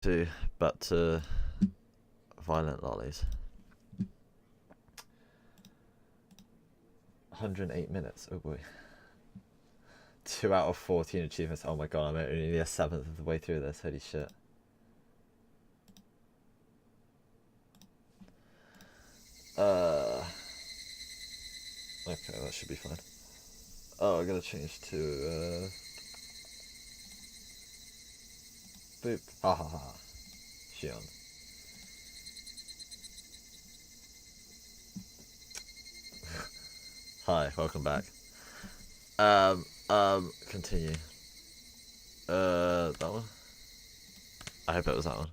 Back to violent lollies. 108 minutes. Oh boy. 2 out of 14 achievements. Oh my god, I'm only a seventh of the way through this. Holy shit. Okay, that should be fine. Oh, I gotta change to boop. Ha ha ha. Shion. Hi, welcome back. Continue. That one? I hope it was that one.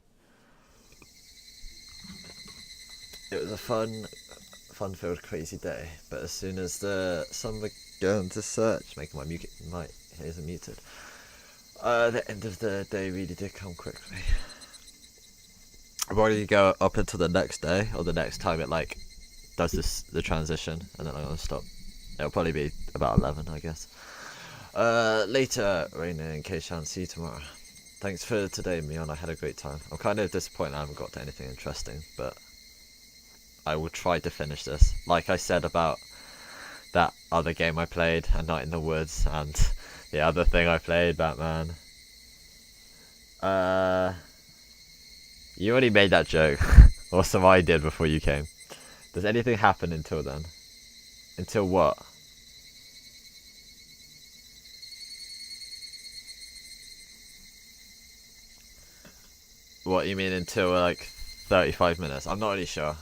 It was a fun-filled, crazy day, but as soon as the sun began to search, making my ears muted, the end of the day really did come quickly. I've already go up until the next day, or the next time it like does the transition, and then I'm gonna stop. It'll probably be about 11, I guess. Later, Raina and Keishan, see you tomorrow. Thanks for today, Mion. I had a great time. I'm kind of disappointed I haven't got to anything interesting, but I will try to finish this. Like I said about that other game I played, A Night in the Woods, and the other thing I played, Batman. You already made that joke, or some I did before you came. Does anything happen until then? Until what? What, you mean until like 35 minutes? I'm not really sure.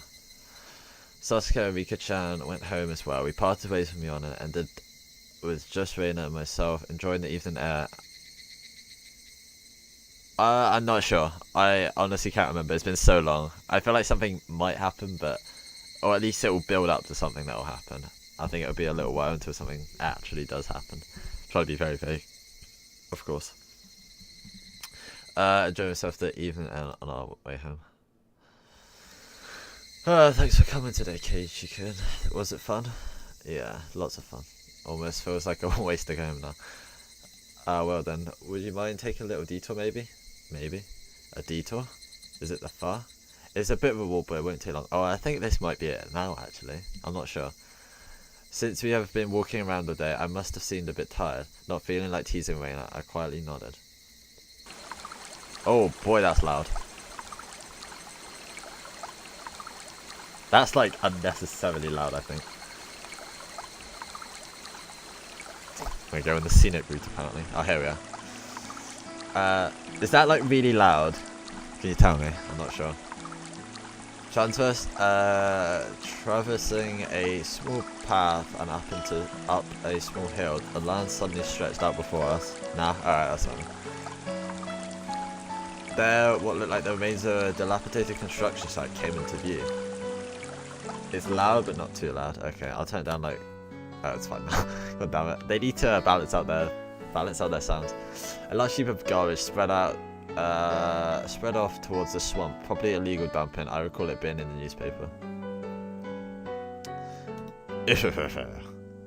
Sasuke and Rika-chan went home as well. We parted ways from Mion and ended with just Reina and myself enjoying the evening air. I'm not sure. I honestly can't remember. It's been so long. I feel like something might happen, but... Or at least it will build up to something that will happen. I think it'll be a little while until something actually does happen. Try to be very vague. Of course. Enjoy yourself the evening on our way home. Thanks for coming today, Keiichi-kun. Was it fun? Yeah, lots of fun. Almost feels like a waste to go home now. Well then, would you mind taking a little detour maybe? Maybe? A detour? Is it the far? It's a bit of a walk, but it won't take long. Oh, I think this might be it now, actually. I'm not sure. Since we have been walking around all day, I must have seemed a bit tired. Not feeling like teasing Reina, I quietly nodded. Oh boy, that's loud. That's like unnecessarily loud, I think. We're going the scenic route apparently. Oh, here we are. Is that like really loud? Can you tell me? I'm not sure. Transverse, traversing a small path and up a small hill. The land suddenly stretched out before us. Nah, alright, that's fine. There, what looked like the remains of a dilapidated construction site came into view. It's loud, but not too loud. Okay, I'll turn it down like... Oh, it's fine now. God damn it. They need to balance out their sounds. A large heap of garbage spread off towards the swamp. Probably illegal dumping. I recall it being in the newspaper.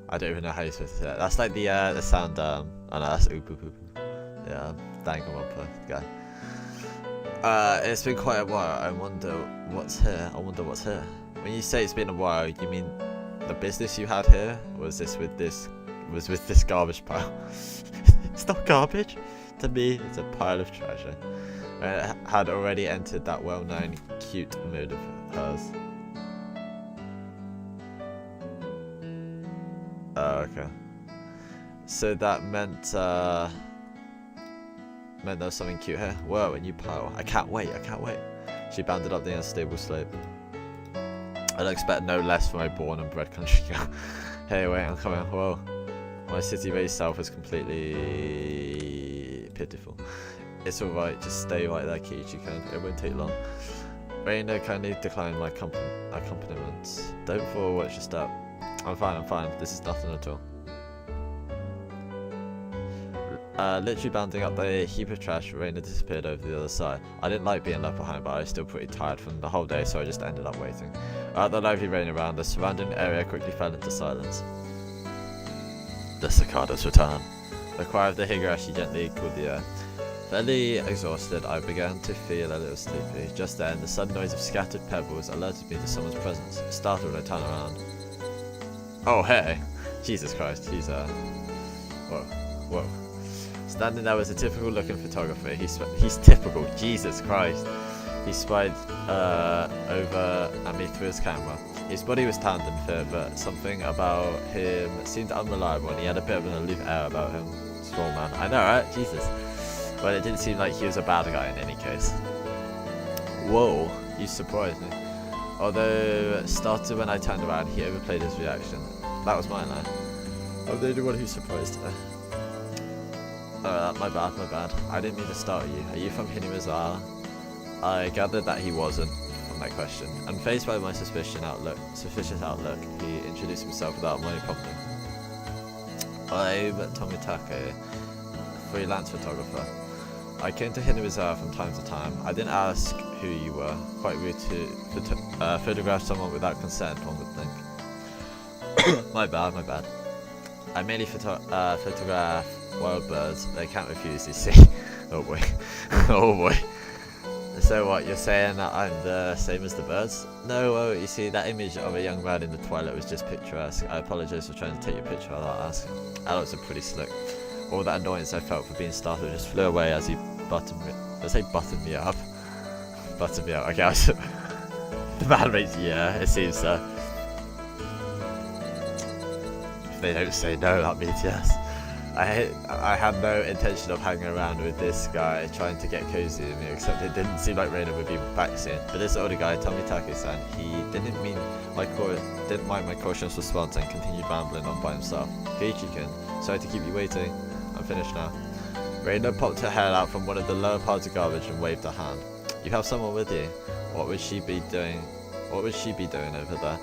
I don't even know how you're supposed to say that. That's like the sound. Oh no, that's oop oop oop. Yeah, dang on one guy. It's been quite a while. I wonder what's here. When you say it's been a while, you mean the business you had here? Was with this garbage pile? It's not garbage. To me, it's a pile of treasure. It had already entered that well-known cute mood of hers. Oh, okay. So that meant there was something cute here. Whoa, a new pile. I can't wait. She bounded up the unstable slope. I'd expect no less from my born and bred country girl. Hey, wait, I'm coming. Whoa. My city-raised self is completely pitiful. It's alright, just stay right there, Keiichi-kun. It won't take long. Reina kindly declined my accompaniments. Don't fall, watch your step. I'm fine. This is nothing at all. Literally bounding up the heap of trash, Reina disappeared over the other side. I didn't like being left behind, but I was still pretty tired from the whole day, so I just ended up waiting. The lively rain around, the surrounding area quickly fell into silence. The cicadas return. The cry of the Higurashi gently cooled the air. Fairly exhausted, I began to feel a little sleepy. Just then, the sudden noise of scattered pebbles alerted me to someone's presence. Startled, I turned around. Oh, hey! Jesus Christ, he's whoa. Standing there was a typical-looking photographer. He's typical. Jesus Christ. He spied over at me through his camera. His body was tanned and fit, but something about him seemed unreliable, and he had a bit of an aloof air about him. Small man. I know, right? Jesus. But it didn't seem like he was a bad guy in any case. Whoa, you surprised me. Although, started when I turned around, he overplayed his reaction. That was my line. I'm the only one who surprised her. My bad. I didn't mean to startle you. Are you from Higurashi? I gathered that he wasn't, from that question. Unfazed by my suspicious outlook, he introduced himself without my prompting. I'm Onikakushi, freelance photographer. I came to Higurashi from time to time. I didn't ask who you were. Quite rude to photograph someone without consent, one would think. My bad. I mainly photograph wild birds. They can't refuse, you see. Oh boy. So what, you're saying that I'm the same as the birds? No, you see, that image of a young man in the twilight was just picturesque. I apologise for trying to take your picture without asking. Adults are pretty slick. All that annoyance I felt for being startled just flew away as he buttoned me. Let's say buttoned me up. Buttoned me up. Okay, the man rates, yeah, it seems so. If they don't say no, that means yes. I had no intention of hanging around with this guy trying to get cozy with me, except it didn't seem like Reina would be back soon. But this older guy, Onikakushi-san, he didn't mind my cautious response and continued rambling on by himself. Keiichi-kun, sorry to keep you waiting. I'm finished now. Reina popped her head out from one of the lower piles of garbage and waved her hand. You have someone with you. What would she be doing over there?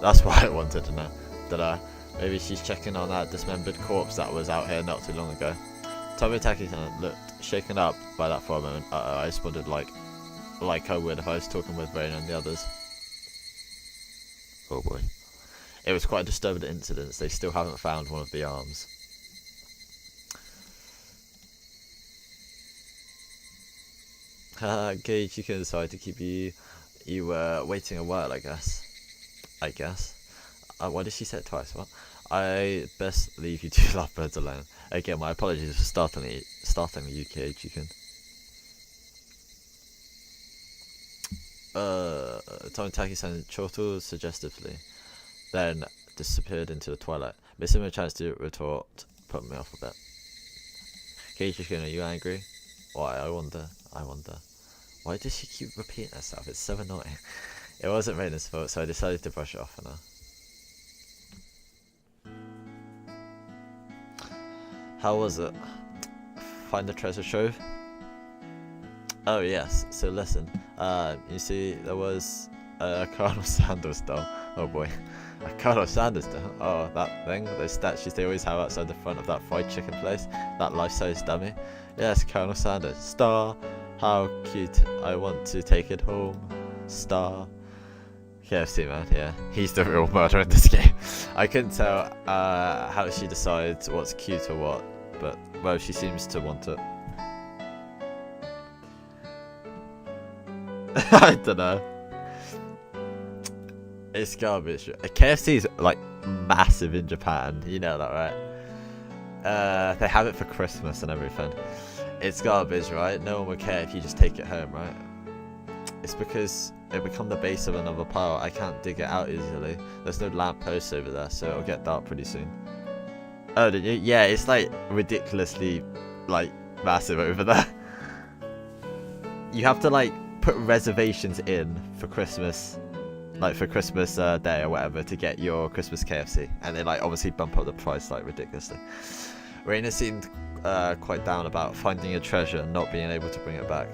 That's what I wanted to know. Maybe she's checking on that dismembered corpse that was out here not too long ago. Onikakushi-san looked shaken up by that for a moment. I responded like I would if I was talking with Reina and the others. Oh boy. It was quite a disturbing incident. They still haven't found one of the arms. Keiichi-kun, sorry to keep you were waiting a while, I guess. Why did she say it twice? What? I best leave you two lovebirds alone. Again, my apologies for startling you, Keiichi-kun. Onikakushi-san chortled suggestively, then disappeared into the twilight. Missing a chance to retort put me off a bit. Keiichi-kun, are you angry? Why? I wonder. Why does she keep repeating herself? It's so annoying. It wasn't Reina's fault, so I decided to brush it off for now. How was it? Find the treasure trove? Oh yes, so listen. You see, there was a Colonel Sanders doll. Oh boy. A Colonel Sanders doll? Oh, that thing? Those statues they always have outside the front of that fried chicken place? That life-size dummy? Yes, Colonel Sanders. Star! How cute. I want to take it home. Star. KFC man, yeah. He's the real murderer in this game. I couldn't tell how she decides what's cute or what, but, well, she seems to want it. I don't know. It's garbage. KFC is, like, massive in Japan. You know that, right? They have it for Christmas and everything. It's garbage, right? No one would care if you just take it home, right? It's because it become the base of another pile. I can't dig it out easily. There's no lampposts over there, so it'll get dark pretty soon. Oh, did you? Yeah, it's like ridiculously, like, massive over there. You have to, like, put reservations in for Christmas, like for Christmas Day or whatever, to get your Christmas KFC, and they, like, obviously bump up the price, like, ridiculously. Reina seemed quite down about finding a treasure and not being able to bring it back.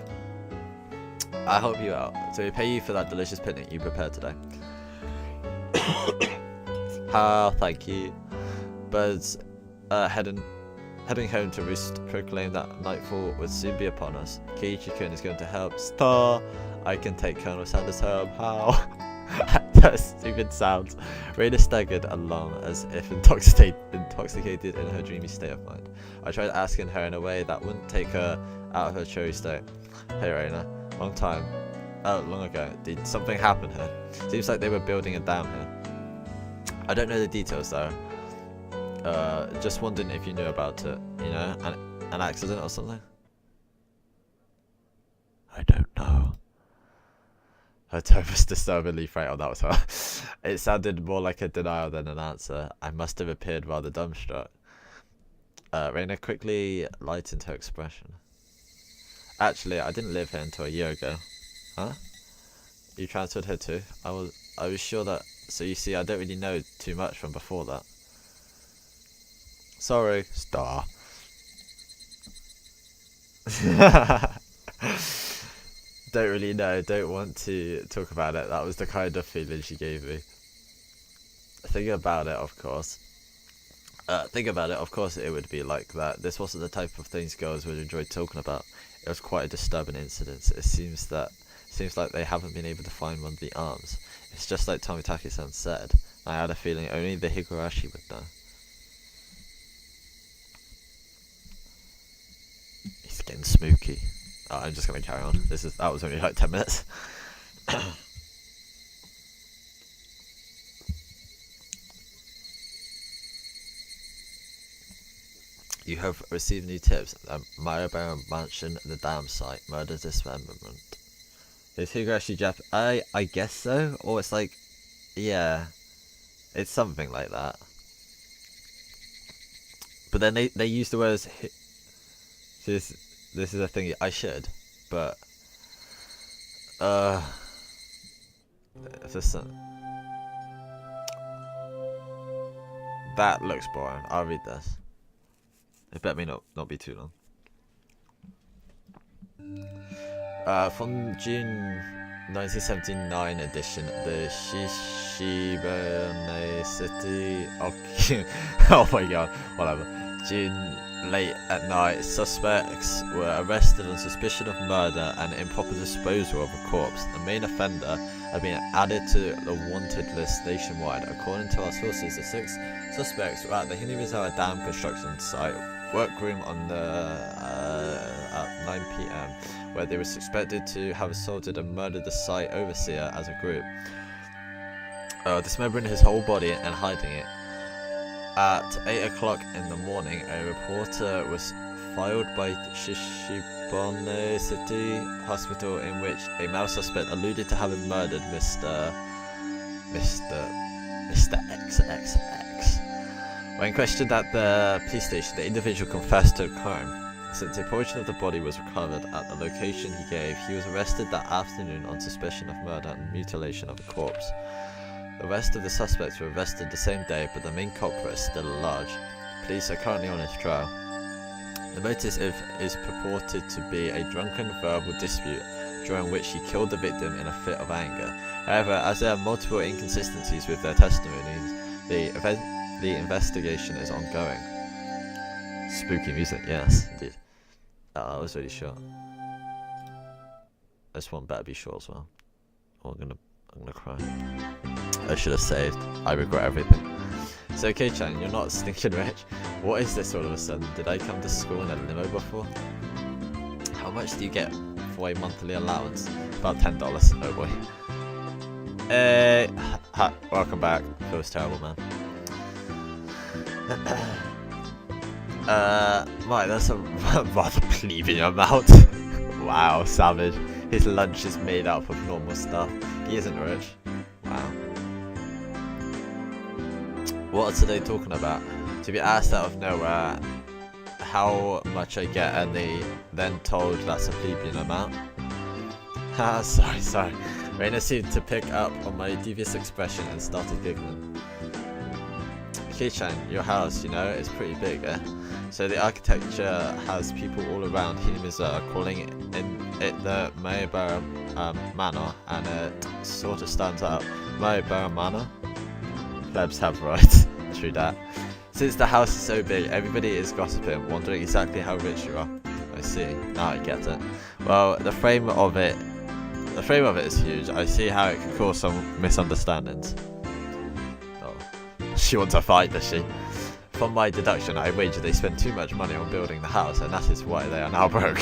I'll help you out. So we pay you for that delicious picnic you prepared today. Thank you. Birds heading home to roost proclaim that nightfall would soon be upon us. Keiichi-kun is going to help. Star! I can take Colonel Sanders home. How? her stupid sounds. Reina staggered along as if intoxicated in her dreamy state of mind. I tried asking her in a way that wouldn't take her out of her cheery state. Hey Reina, long ago, did something happen here? Seems like they were building a dam here. I don't know the details though. Just wondering if you knew about it, you know, an accident or something? I don't know. Her tone was disturbingly frail, that was her. It sounded more like a denial than an answer. I must have appeared rather dumbstruck. Reina quickly lightened her expression. Actually, I didn't live here until a year ago. Huh? You transferred here too? I was sure that... So you see, I don't really know too much from before that. Sorry. Star. Don't really know, don't want to talk about it. That was the kind of feeling she gave me. Think about it, of course, it would be like that. This wasn't the type of things girls would enjoy talking about. It was quite a disturbing incident. It seems like they haven't been able to find one of the arms. It's just like Tomitaki-san said. I had a feeling only the Higurashi would know. It's getting spooky. Oh, I'm just gonna carry on. That was only like 10 minutes. You have received new tips. Maribara Mansion, the dam site, murder dismemberment. Is Higurashi I guess so, or it's like, yeah, it's something like that. But then they use the words. This is a thing I should, but that looks boring. I'll read this. It better me not be too long. From June 1979 edition, the Shishibane City. Oh my god, whatever. June. Late at night, suspects were arrested on suspicion of murder and improper disposal of a corpse. The main offender had been added to the wanted list nationwide. According to our sources, the 6 suspects were at the Hinibizawa Dam construction site workroom on at 9 PM, where they were suspected to have assaulted and murdered the site overseer as a group, dismembering his whole body and hiding it. At 8 o'clock in the morning, a reporter was filed by Shishibane City Hospital in which a male suspect alluded to having murdered Mr. XXX. When questioned at the police station, the individual confessed to the crime. Since a portion of the body was recovered at the location he gave, he was arrested that afternoon on suspicion of murder and mutilation of a corpse. The rest of the suspects were arrested the same day, but the main culprit is still at large. Police are currently on his trial. The motive is purported to be a drunken verbal dispute, during which he killed the victim in a fit of anger. However, as there are multiple inconsistencies with their testimonies, the investigation is ongoing. Spooky music, yes, indeed. I was really short. This one better be short as well. Oh, I'm gonna cry. I should have saved. I regret everything. So, Kei-chan, you're not stinking rich. What is this all of a sudden? Did I come to school in a limo before? How much do you get for a monthly allowance? About $10. Oh boy. Hey, welcome back. Feels terrible, man. Right, that's a rather plebeian amount. Wow, savage. His lunch is made up of normal stuff. He isn't rich. Wow. What are they talking about? To be asked out of nowhere how much I get and they then told that's a plebeian amount. Ah, sorry. Reina seemed to pick up on my devious expression and started giggling. Kei-chan, your house, you know, is pretty big, eh? So the architecture has people all around Hinamiza calling it the Maebara Manor, and it sort of stands out. Maebara Manor? Plebs have rights. True that. Since the house is so big, everybody is gossiping, wondering exactly how rich you are. I see. Now I get it. Well, the frame of it The frame of it is huge. I see how it could cause some misunderstandings. Oh. She wants a fight, does she? From my deduction, I wager they spend too much money on building the house, and that is why they are now broke.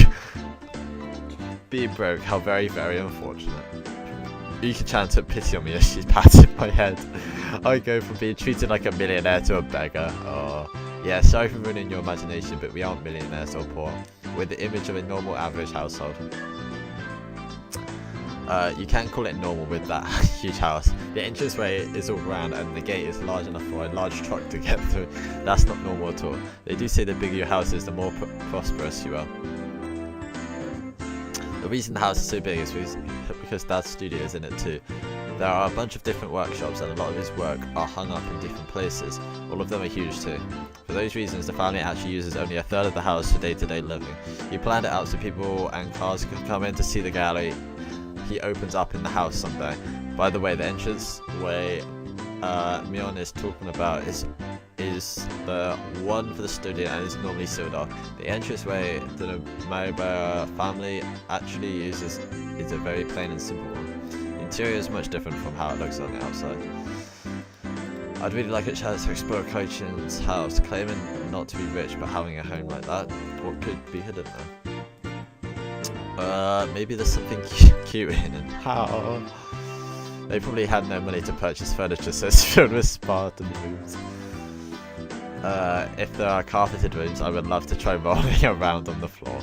Being broke, how very, very unfortunate. Yuki-chan took pity on me as she patted my head. I go from being treated like a millionaire to a beggar. Oh, yeah, sorry for ruining your imagination, but we aren't millionaires or poor. We're the image of a normal average household. You can call it normal with that huge house. The entranceway is all round and the gate is large enough for a large truck to get through. That's not normal at all. They do say the bigger your house is, the more prosperous you are. The reason the house is so big is because Dad's studio is in it too. There are a bunch of different workshops and a lot of his work are hung up in different places. All of them are huge too. For those reasons, the family actually uses only a third of the house for day-to-day living. He planned it out so people and cars could come in to see the gallery he opens up in the house someday. By the way, the entranceway Mion is talking about is the one for the studio and is normally sealed off. The entranceway the Maribara family actually uses is a very plain and simple one. The interior is much different from how it looks on the outside. I'd really like a chance to explore Koichin's house, claiming not to be rich but having a home like that. What could be hidden there? Maybe there's something cute in it. How? They probably had no money to purchase furniture, so it's filled with Spartan rooms. If there are carpeted rooms, I would love to try rolling around on the floor.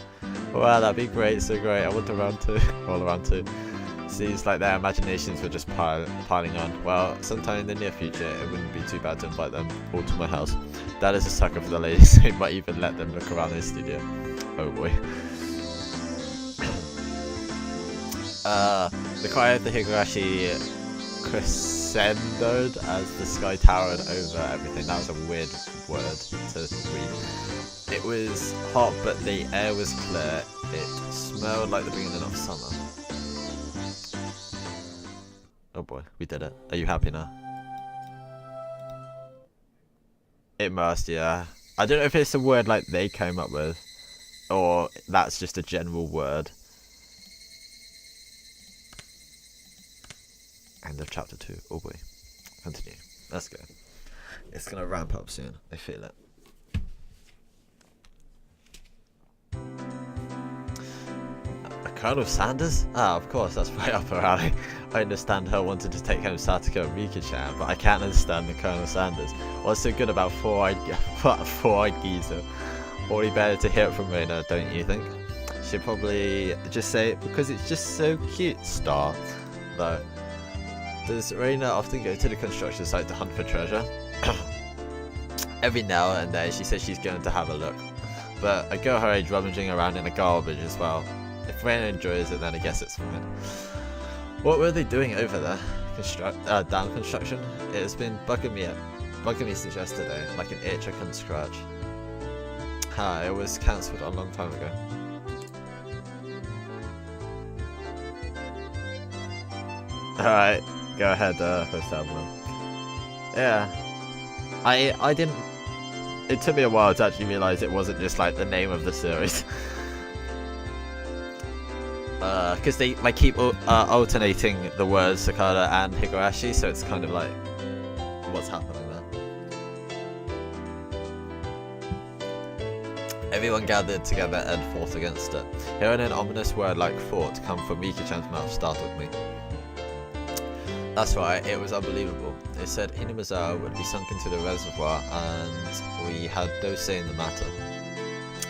Wow, that'd be great, so great. I want roll around too. Seems like their imaginations were just piling on. Well, sometime in the near future, it wouldn't be too bad to invite them all to my house. Dad is a sucker for the ladies, so he might even let them look around his studio. Oh boy. The cry of the Higurashi crescendoed as the sky towered over everything. That was a weird word to read. It was hot, but the air was clear. It smelled like the beginning of summer. Oh boy, we did it. Are you happy now? It must, yeah. I don't know if it's a word like they came up with, or that's just a general word. End of chapter 2. Oh boy. Continue. Let's go. It's gonna ramp up soon. I feel it. Colonel Sanders? Ah, of course, that's right up her alley. I understand her wanting to take home Satoko and Rika-chan, but I can't understand the Colonel Sanders. What's so good about four-eyed geezer? Already better to hear it from Reina, don't you think? She'd probably just say it because it's just so cute, Star. Though. Does Reina often go to the construction site to hunt for treasure? Every now and then she says she's going to have a look. But a girl her age rummaging around in the garbage as well. If Reina enjoys it, then I guess it's fine. What were they doing over there? Down construction? It has been bugging me since yesterday, like an itch I couldn't scratch. It was cancelled a long time ago. Alright, go ahead, first album. Yeah. I didn't... It took me a while to actually realise it wasn't just like the name of the series. Because they keep alternating the words Sakura and Higurashi, so it's kind of like, what's happening there? Everyone gathered together and fought against it. Hearing an ominous word like fought come from Mika-chan's mouth startled me. That's right, it was unbelievable. They said Inamazawa would be sunk into the reservoir and we had no say in the matter.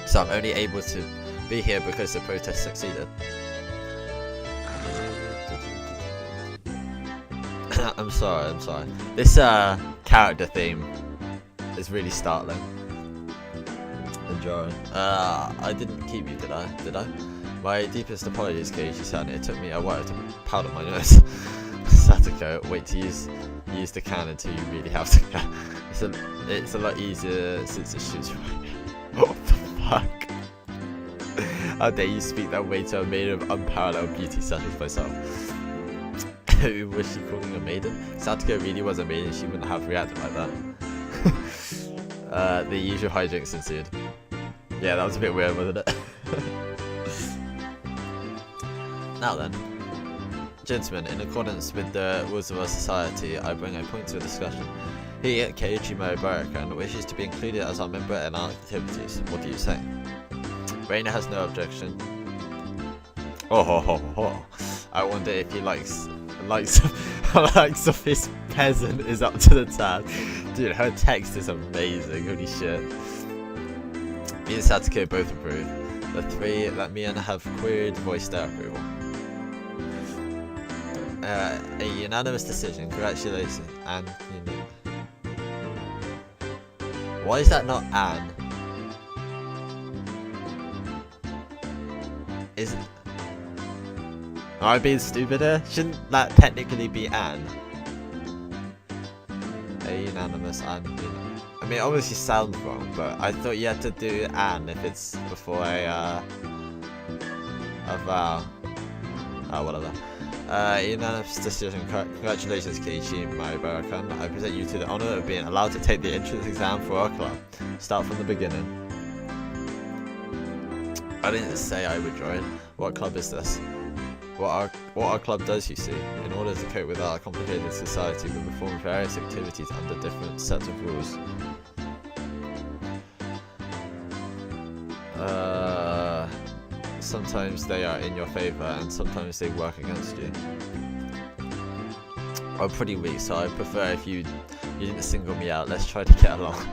So I'm only able to be here because the protest succeeded. I'm sorry. This character theme is really startling. Enjoy. I didn't keep you, did I? My deepest apologies, Keiichi-san. It took me a while to powder my nose. Satoko, wait to use the can until you really have to. It's a lot easier since it shoots right. What the fuck? How dare you speak that way to a maiden of unparalleled beauty such as myself? Was she calling a maiden? Satoko really was a maiden, she wouldn't have reacted like that. The usual hijinks ensued. Yeah, that was a bit weird, wasn't it? Now then. Gentlemen, in accordance with the rules of our society, I bring a point to a discussion. He, Keiichi Moribarakan, wishes to be included as our member in our activities. What do you say? Reina has no objection. Oh. I wonder if he likes of his peasant is up to the task. Dude, her text is amazing. Holy shit. Me and Satsuko both approve. The three that me and have queried voiced their approval. A unanimous decision. Congratulations, Anne. Why is that not Anne? Is it? Am I being stupid here? Shouldn't that technically be Anne? A unanimous Anne. I mean, it obviously sounds wrong, but I thought you had to do Anne if it's before a vowel. Oh, whatever. Unanimous decision. Congratulations, Keiichi Moribarakan. I present you to the honor of being allowed to take the entrance exam for our club. Start from the beginning. I didn't say I would join. What club is this? What our club does, you see. In order to cope with our complicated society, we perform various activities under different sets of rules. Sometimes they are in your favor, and sometimes they work against you. I'm pretty weak, so I prefer if you didn't single me out. Let's try to get along.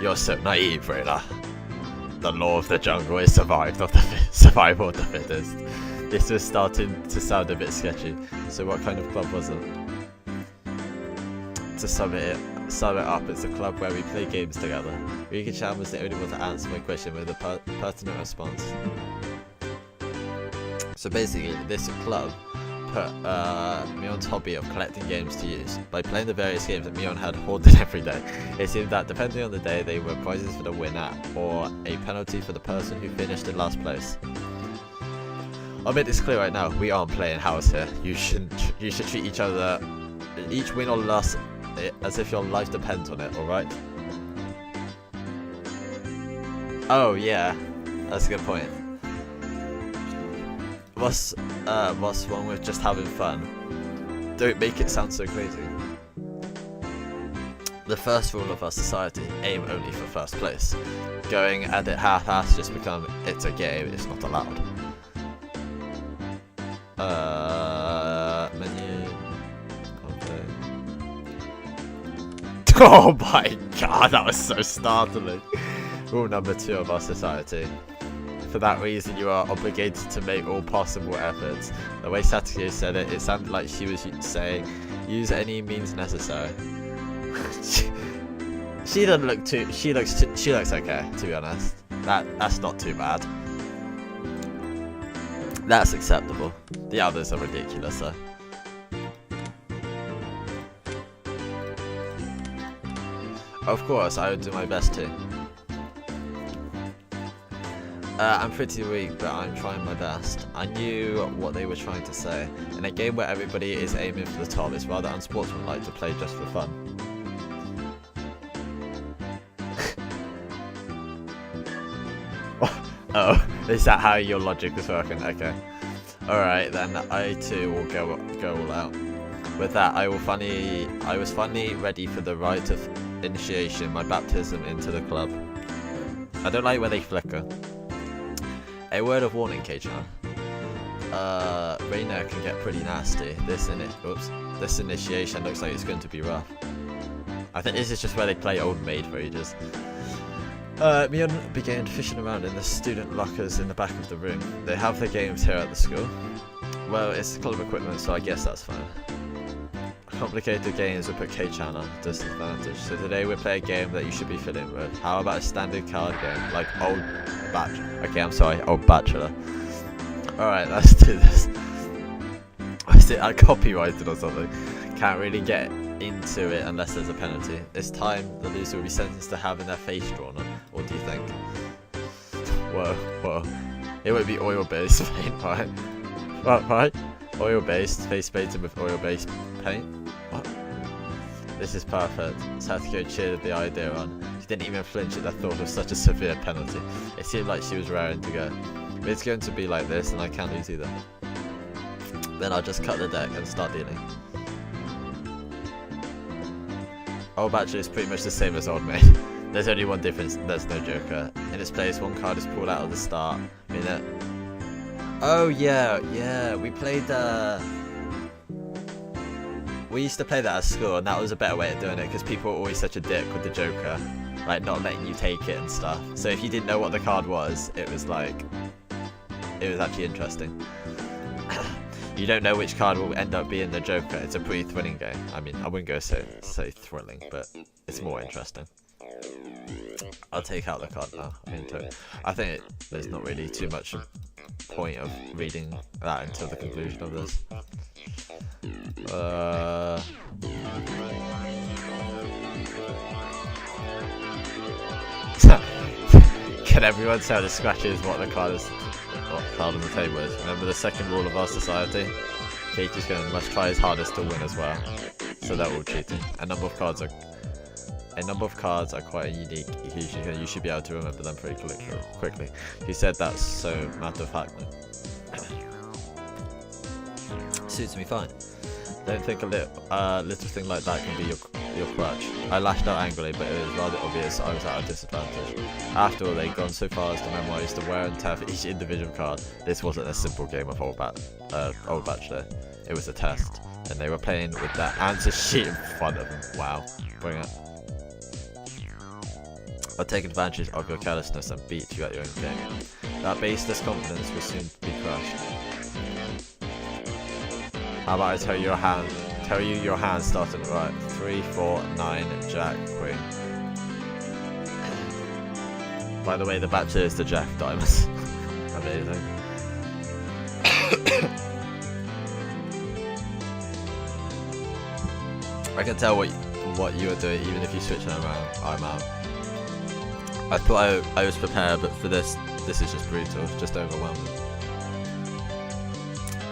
You're so naive, Reina. The law of the jungle is survival of the fittest. This was starting to sound a bit sketchy. So what kind of club was it? To sum it up, it's a club where we play games together. Rika-chan was the only one to answer my question with a pertinent response. So basically, this club put Mion's hobby of collecting games to use. By playing the various games that Mion had hoarded every day, it seemed that depending on the day, they were prizes for the winner or a penalty for the person who finished in last place. I'll make this clear right now, we aren't playing house here. You should treat each other, each win or loss, as if your life depends on it, alright? Oh yeah, that's a good point. What's wrong with just having fun? Don't make it sound so crazy. The first rule of our society, aim only for first place. Going at it half-assed just become, it's a game, it's not allowed. Menu. Okay. Oh my god, that was so startling. Rule number 2 of our society. For that reason, you are obligated to make all possible efforts. The way Satsuko said it, it sounded like she was saying, use any means necessary. She doesn't look too. She looks okay, to be honest. That's not too bad. That's acceptable. The others are ridiculous, though. Of course, I would do my best too. I'm pretty weak, but I'm trying my best. I knew what they were trying to say. In a game where everybody is aiming for the top, it's rather unsportsmanlike to play just for fun. Oh, is that how your logic was working? Okay. Alright, then I too will go all out. With that, I was finally ready for the rite of initiation, my baptism into the club. I don't like where they flicker. A word of warning, Kei-chan. Reina can get pretty nasty. This initiation looks like it's going to be rough. I think this is just where they play Old Maid for ages. Mion began fishing around in the student lockers in the back of the room. They have their games here at the school. Well, it's club equipment, so I guess that's fine. Complicated games will put Kei-chan on a disadvantage, so today we'll play a game that you should be familiar with. How about a standard card game, like Old Bachelor. Alright, let's do this. Is it copyrighted or something? Can't really get into it unless there's a penalty. This time, the loser will be sentenced to having their face drawn on. What do you think? Whoa. It would be oil-based paint, right? Right? Oil-based, face painted with oil-based paint? What? This is perfect. Satsuko cheered the idea on. She didn't even flinch at the thought of such a severe penalty. It seemed like she was raring to go. It's going to be like this, and I can't lose either. Then I'll just cut the deck and start dealing. Old Bachelor is pretty much the same as Old Maid. There's only one difference, there's no Joker. In its place, one card is pulled out at the start. I mean that. Oh yeah, we played we used to play that at school, and that was a better way of doing it, because people were always such a dick with the Joker. Like, not letting you take it and stuff. So if you didn't know what the card was, it was like... it was actually interesting. You don't know which card will end up being the Joker. It's a pretty thrilling game. I mean, I wouldn't go say thrilling, but it's more interesting. I'll take out the card now. I think there's not really too much point of reading that until the conclusion of this. Can everyone tell the scratches what card on the table is? Remember the second rule of our society? Cage is going to must try his hardest to win as well. So they're all cheating. A number of cards are quite unique. You should be able to remember them pretty quickly. He said that so matter of factly. Suits me fine. Don't think a little thing like that can be your crutch. I lashed out angrily, but it was rather obvious I was at a disadvantage. After all, they'd gone so far as to memorise the wear and tear for each individual card. This wasn't a simple game of Old Bachelor. It was a test, and they were playing with that answer sheet in front of them. Wow, bring it. I'll take advantage of your carelessness and beat you at your own game. That baseless confidence will soon be crushed. How about I tell you your hand starting right? 3, 4, 9, Jack, Queen. By the way, the Bachelor is the Jack of Diamonds. Amazing. I can tell what you are doing even if you switch them around. I'm out. I thought I was prepared, but for this is just brutal, just overwhelming.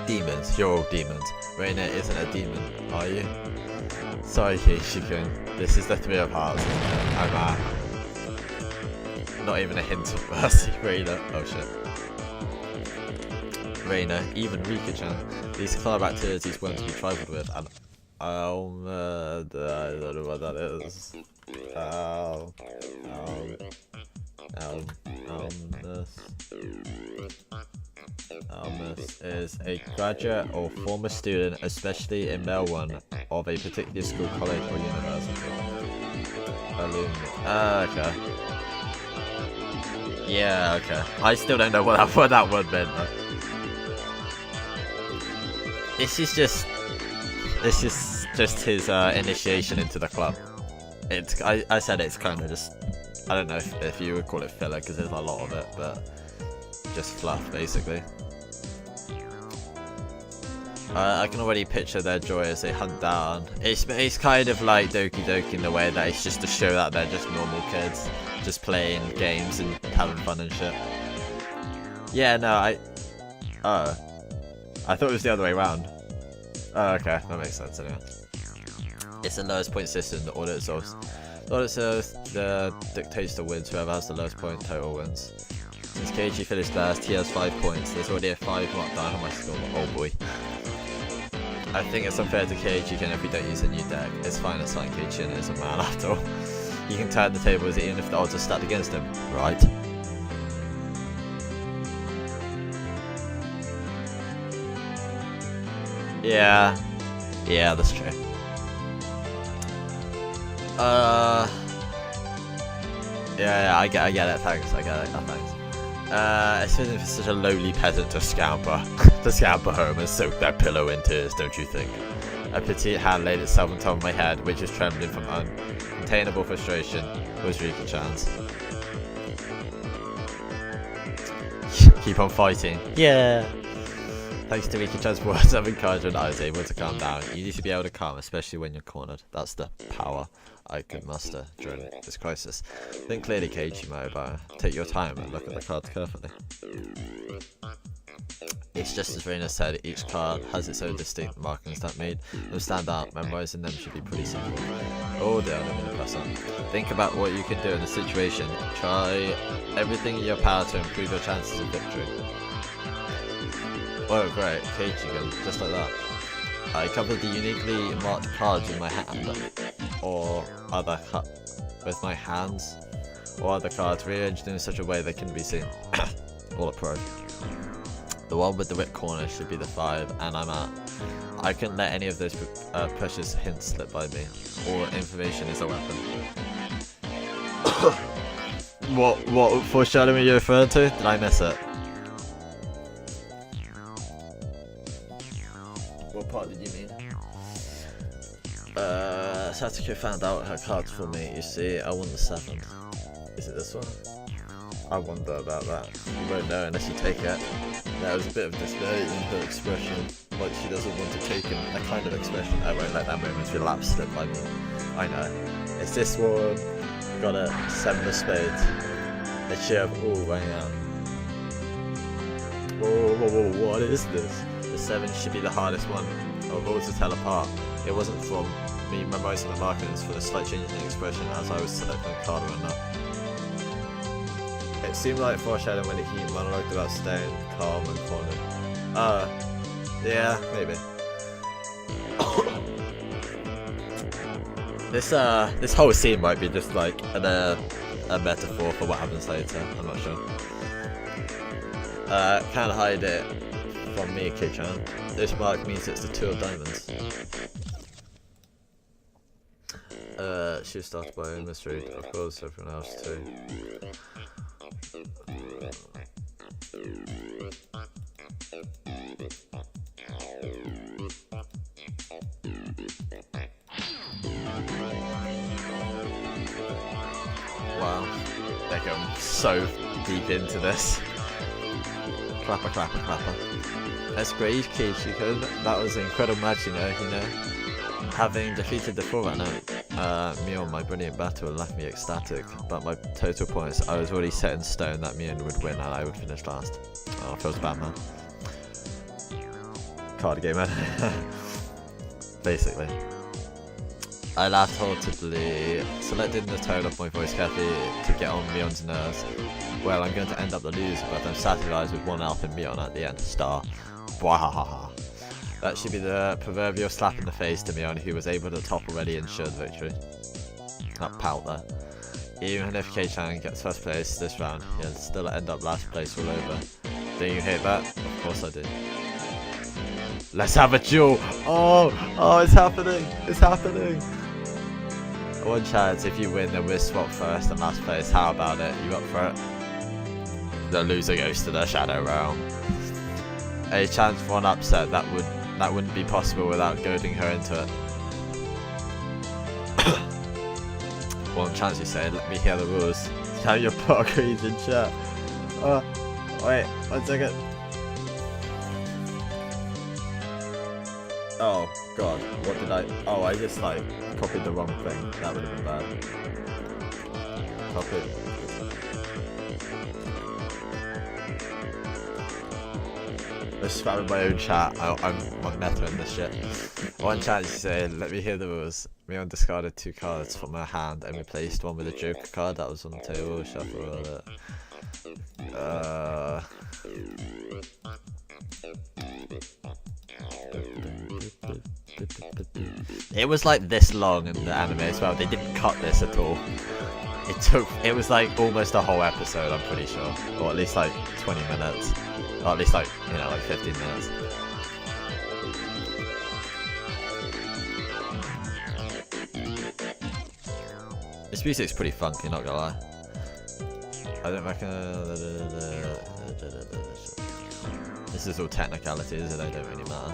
Demons, you're all demons. Reina isn't a demon, are you? Sorry, Keisha-kun. This is the 3 of Hearts. I'm out. Not even a hint of mercy, Reina. Oh shit. Reina, even Rika-chan. These club activities weren't to be trifled with, and I don't know what that is. Almus is a graduate or former student, especially in male one, of a particular school, college, or university. Okay. Yeah, okay. I still don't know what that word meant. This is just his initiation into the club. I said it's kind of just, I don't know if you would call it filler, because there's a lot of it, but just fluff basically. I can already picture their joy as they hunt down. It's kind of like Doki Doki in the way that it's just to show that they're just normal kids, just playing games and having fun and shit. Yeah, no, I thought it was the other way around. Oh, okay, that makes sense anyway. It's the lowest point system, the order itself. The order itself dictates the wins, whoever has the lowest point total wins. Since Keiji finished last, he has 5 points. There's already a 5 mark down on my score. Oh boy. I think it's unfair to Keiji if we don't use a new deck. It's fine, it's fine, Keiji is a man after all. You can turn the tables even if the odds are stacked against him, right? Yeah, that's true. Yeah, I get it, thanks, I get it, thanks. Especially if it's such a lowly peasant to scamper home and soak their pillow in tears, don't you think? A petite hand laid itself on top of my head, which was trembling from uncontainable frustration. Was Rika-chan's. Keep on fighting. Yeah! Thanks to Rika-chan's words of encouragement, I was able to calm down. You need to be able to calm, especially when you're cornered. That's the power I could muster during this crisis. Think clearly, Keiichi Maobara. Take your time and look at the cards carefully. It's just as Reina said, each card has its own distinct markings that made them stand out. Memorizing them should be pretty simple. Oh dear, I don't mean to press on. Think about what you can do in the situation. Try everything in your power to improve your chances of victory. Oh great, Keiichigan, just like that. I covered the uniquely marked cards with my hand, or with my hands, or other cards rearranged in such a way they can be seen. All a pro. The one with the whip corner should be the 5, and I'm at. I couldn't let any of those precious hints slip by me. All information is a weapon. What foreshadowing are you referring to? Did I miss it? What part did you mean? Satsuki found out her cards for me. You see, I won the 7th. Is it this one? I wonder about that. You won't know unless you take it. There was a bit of dismay in her expression, like she doesn't want to take it. A kind of expression. I won't let that moment relapse slip by me. I know. It's this one. Got it. 7 of spades. A cheer of all rang out. Whoa, what is this? The 7 should be the hardest one of all to tell apart. It wasn't from me memorizing the markings for the slight change in expression as I was selecting a card or not. It seemed like foreshadowing when he monologued about staying calm and cornered. Yeah, maybe. This whole scene might be just like a metaphor for what happens later. I'm not sure. Can't hide it from me, Kei-chan. This mark means it's the 2 of diamonds. She started by a mystery. Of course, everyone else too. Wow, they're going so deep into this. Clapper. That's great, Keiichigan. That was an incredible match, you know. Having defeated the forerunner, Mion, my brilliant battle left me ecstatic, but my total points, I was already set in stone that Mion would win and I would finish last. Oh, feels bad, man. Card game, man. Basically. I laughed haughtily, selecting the tone of my voice carefully to get on Mion's nerves. Well, I'm going to end up the loser, but I'm satisfied with 1 elf in Mion at the end. Star. Bwahaha. That should be the proverbial slap in the face to Mion, who was able to top already ensured victory. That pout there. Even if Kei-chan gets first place this round, he'll still end up last place all over. Do you hate that? Of course I do. Let's have a duel! Oh, it's happening! It's happening! One chance, if you win, then we'll swap first and last place. How about it? You up for it? The loser goes to the Shadow Realm. A chance for an upset that wouldn't be possible without goading her into it. One chance, you say. Let me hear the rules. Tell your parkour in chat. Wait, 1 second. Oh god, what did I? Oh, I just like copied the wrong thing. That would have been bad. Copied. I'm spamming my own chat. I'm meta in this shit. One chance you say, let me hear the rules. Mion discarded 2 cards from her hand and replaced one with a Joker card that was on the table. Shuffle it. It was like this long in the anime as well. They didn't cut this at all. It was like almost a whole episode, I'm pretty sure. Or at least like 20 minutes. Or at least like, like 15 minutes. This music's pretty funky, not gonna lie. I don't reckon... This is all technicalities and they don't really matter.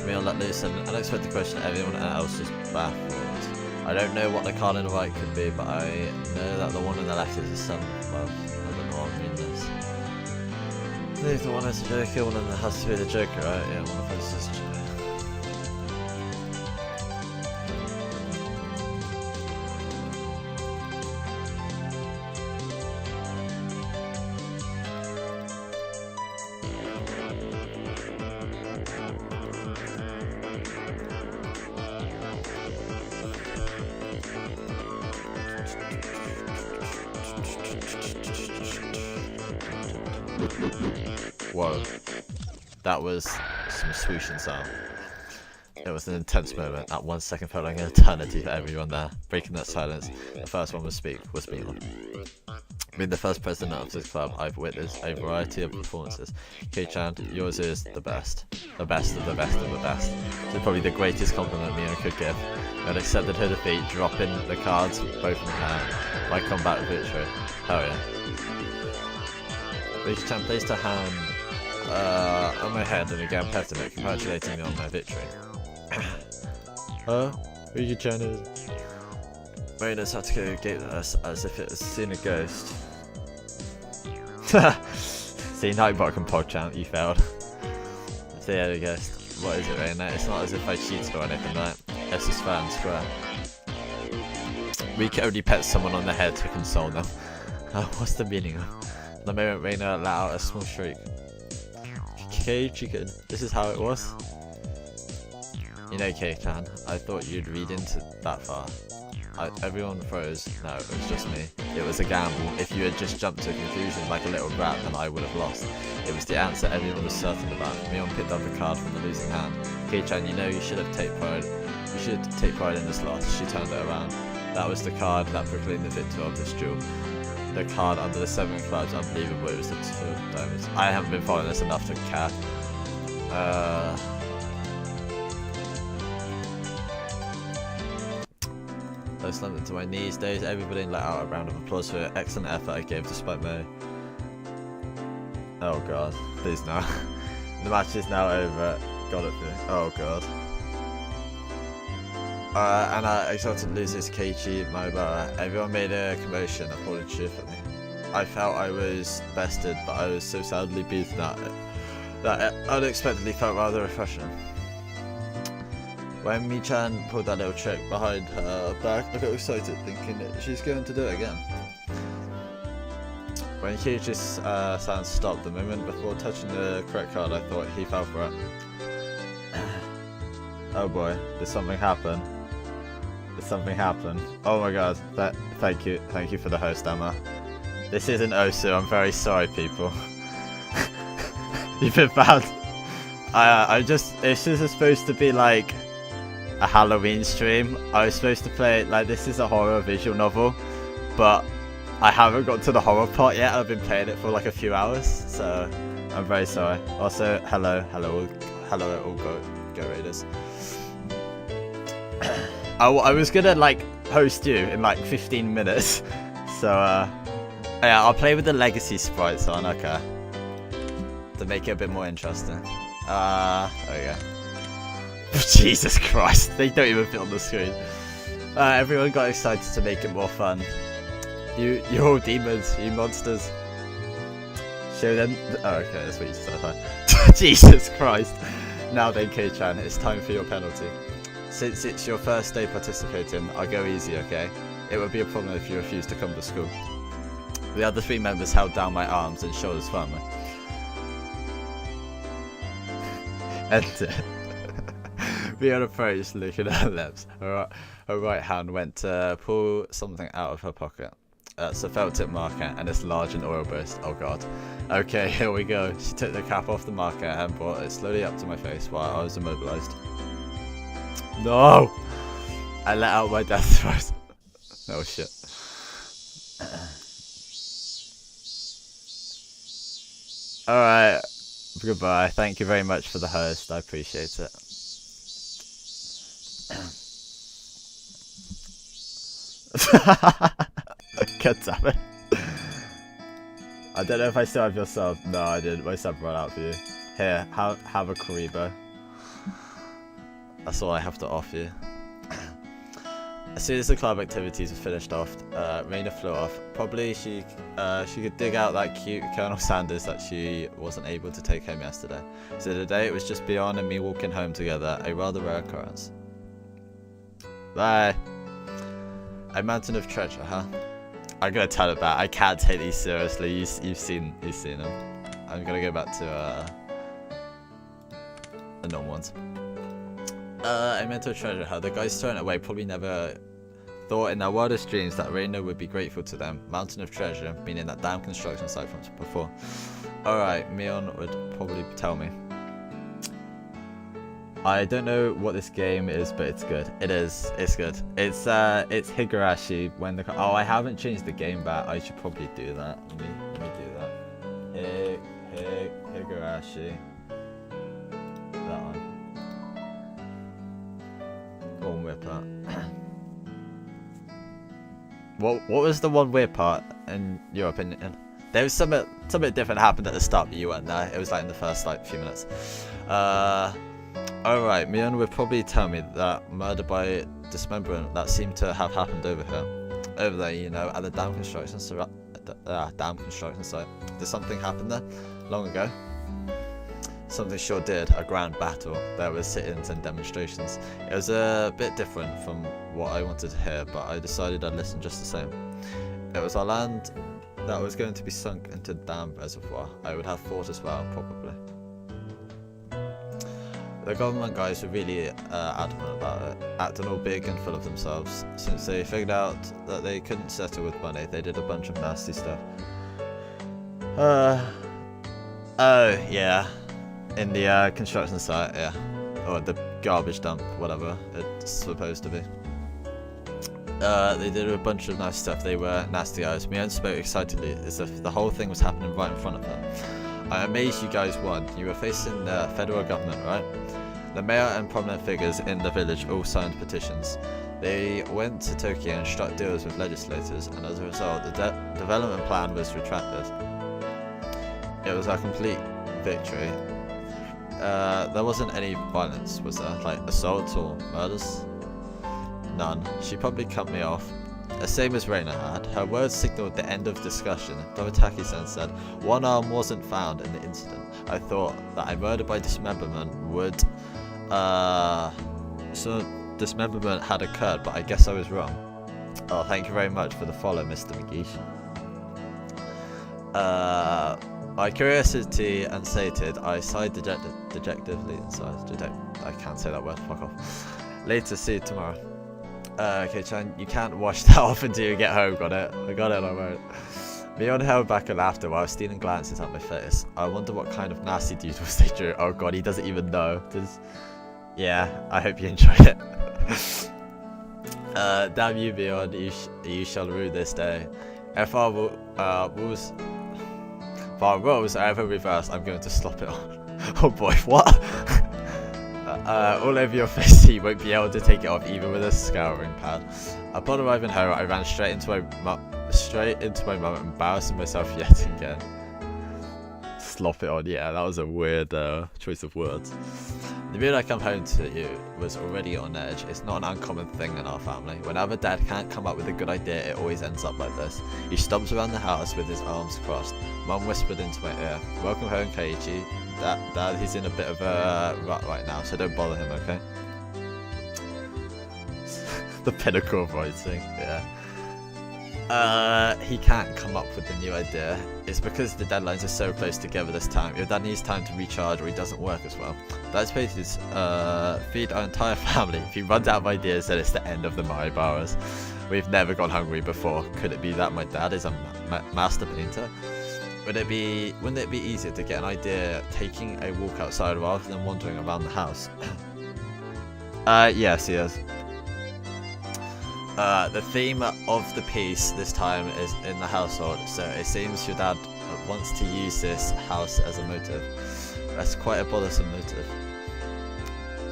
Mion let loose an unexpected question everyone else is baffled. I don't know what the card on the right could be, but I know that the one on the left is a 7 of clubs. I don't know what I mean this. I believe the one is a joker, one of them has to be the joker, right? Yeah, one of those is joker. Whoa, that was some swooshing sound. It was an intense moment. That 1 second felt like an eternity for everyone there. Breaking that silence, the first one to speak was Milan. Being the first president of this club, I've witnessed a variety of performances. K-chan, yours is the best. The best of the best of the best. It's probably the greatest compliment Milan could give. And accepted her defeat, dropping the cards both in hand. My comeback victory. Hell yeah. K-chan placed her hand on my head and again petting it, congratulating me on my victory. Riki-chan is... Marina Satoko gave us as if it was seen a ghost. See, Nightbot can PogChamp, you failed. See, there we go. What is it, Reina? It's not as if I cheated or anything like that. It's just fair and square. We can only pet someone on the head to console them. What's the meaning of? The moment Reina let out a small shriek. Okay, chicken, this is how it was? You know, K-chan, I thought you'd read into that far. Everyone froze. No, it was just me. It was a gamble. If you had just jumped to a conclusion like a little rat, then I would have lost. It was the answer everyone was certain about. Mion picked up the card from the losing hand. K-chan, you know you should have taken pride. You should take pride in this loss. She turned it around. That was the card that proclaimed the victor of this duel. The card under the 7 clubs, unbelievable. It was the 2 of diamonds. I haven't been following this enough to care. I slammed into my knees. Days, everybody let out a round of applause for the excellent effort I gave despite my... Oh god, please no. The match is now over. Got it for... Oh god. And I exulted losers Keiichi, Maibara. Everyone made a commotion, applauded cheerfully. I felt I was bested, but I was so sadly beaten at it that it unexpectedly felt rather refreshing. When Mi-chan pulled that little trick behind her back, I got excited thinking that she's going to do it again. When Keiichi's sound stopped the moment before touching the correct card, I thought he fell for it. Oh boy, did something happen? Did something happen? Oh my god, thank you for the host, Emma. This isn't Osu, I'm very sorry people. You've been bad. This is supposed to be like a Halloween stream. I was supposed to play, like, this is a horror visual novel, but I haven't got to the horror part yet. I've been playing it for like a few hours, so I'm very sorry. Also, hello all Go Raiders. I was gonna like host you in like 15 minutes, so yeah, I'll play with the legacy sprites on, okay, to make it a bit more interesting. There we go. Jesus Christ, they don't even fit on the screen. Everyone got excited to make it more fun. You're all demons, you monsters. Show them. Oh, okay, that's what you said. Huh? Jesus Christ. Now then, K-chan, it's time for your penalty. Since it's your first day participating, I'll go easy, okay? It would be a problem if you refused to come to school. The other 3 members held down my arms and shoulders firmly. Enter. Beyond approached, looking at her lips. Her right hand went to pull something out of her pocket. It's a felt tip marker and it's large and oil based. Oh god. Okay, here we go. She took the cap off the marker and brought it slowly up to my face while I was immobilized. No! I let out my death throes. Oh shit. Alright. Goodbye. Thank you very much for the host. I appreciate it. God damn it. I don't know if I still have your sub. No, I didn't. My sub ran out for you. Here, have a Karibo. That's all I have to offer you. As soon as the club activities were finished off, Raina flew off. Probably she could dig out that cute Colonel Sanders that she wasn't able to take home yesterday. So today it was just Bjorn and me walking home together, a rather rare occurrence. Bye. A mountain of treasure, huh? I'm gonna tell it back. I can't take these seriously. You've seen them. I'm gonna go back to the normal ones. A mental treasure, huh? The guys throwing it away probably never thought in their wildest dreams that Reina would be grateful to them. Mountain of treasure, meaning that damn construction site from before. Alright, Mion would probably tell me. I don't know what this game is, but it's good. It is. It's good. It's Higurashi. When the I haven't changed the game back. I should probably do that. Let me do that. Higurashi. That one. One weird part. What was the one weird part in your opinion? There was something different happened at the start, but you weren't there. It was like in the first few minutes. Alright, Mion would probably tell me that murder by dismemberment that seemed to have happened over there, you know, at the dam construction site. Did something happen there long ago? Something sure did. A grand battle. There were sit-ins and demonstrations. It was a bit different from what I wanted to hear, but I decided I'd listen just the same. It was our land that was going to be sunk into the dam reservoir. I would have fought as well, probably. The government guys were really adamant about it, acting all big and full of themselves. Since they figured out that they couldn't settle with money, they did a bunch of nasty stuff. Oh yeah, in the construction site, yeah, or the garbage dump, whatever it's supposed to be. They did a bunch of nice stuff. They were nasty guys. Mion spoke excitedly, as if the whole thing was happening right in front of her. I'm amazed you guys won. You were facing the federal government, right? The mayor and prominent figures in the village all signed petitions. They went to Tokyo and struck deals with legislators, and as a result, the development plan was retracted. It was a complete victory. There wasn't any violence, was there? Like assaults or murders? None. She probably cut me off. The same as Reina had. Her words signaled the end of discussion. Domitaki-san said, one arm wasn't found in the incident. I thought that a murder by dismemberment would... So dismemberment had occurred, but I guess I was wrong. Oh, thank you very much for the follow, Mr. McGeesh. My curiosity unsated, I sighed dejectedly inside. I can't say that word, fuck off. Later, see you tomorrow. Okay, Chan, you can't wash that off until you get home, got it? I got it, I won't. Mion held back a laughter while stealing glances at my face. I wonder what kind of nasty dude was they drew. Oh god, he doesn't even know. Yeah, I hope you enjoy it. Damn you, Mion, you shall rue this day. If our rules are ever reversed, I'm going to slop it on. Oh boy, what? All over your face, you won't be able to take it off even with a scouring pad. Upon arriving home, I ran straight into my mum, embarrassing myself yet again. Slop it on, yeah, that was a weird choice of words. The minute I come home to you was already on edge. It's not an uncommon thing in our family. Whenever Dad can't come up with a good idea, it always ends up like this. He stomps around the house with his arms crossed. Mum whispered into my ear, "Welcome home, Keiichi. Dad, he's in a bit of a rut right now, so don't bother him, okay?" The pinnacle of writing, yeah. He can't come up with a new idea. It's because the deadlines are so close together this time. Your dad needs time to recharge or he doesn't work as well. Dad's pace is feed our entire family. If he runs out of ideas, then it's the end of the Maribaras. We've never gone hungry before. Could it be that my dad is a master painter? Wouldn't it be easier to get an idea taking a walk outside rather than wandering around the house? Yes, he is. The theme of the piece this time is in the household, so it seems your dad wants to use this house as a motive. That's quite a bothersome motive.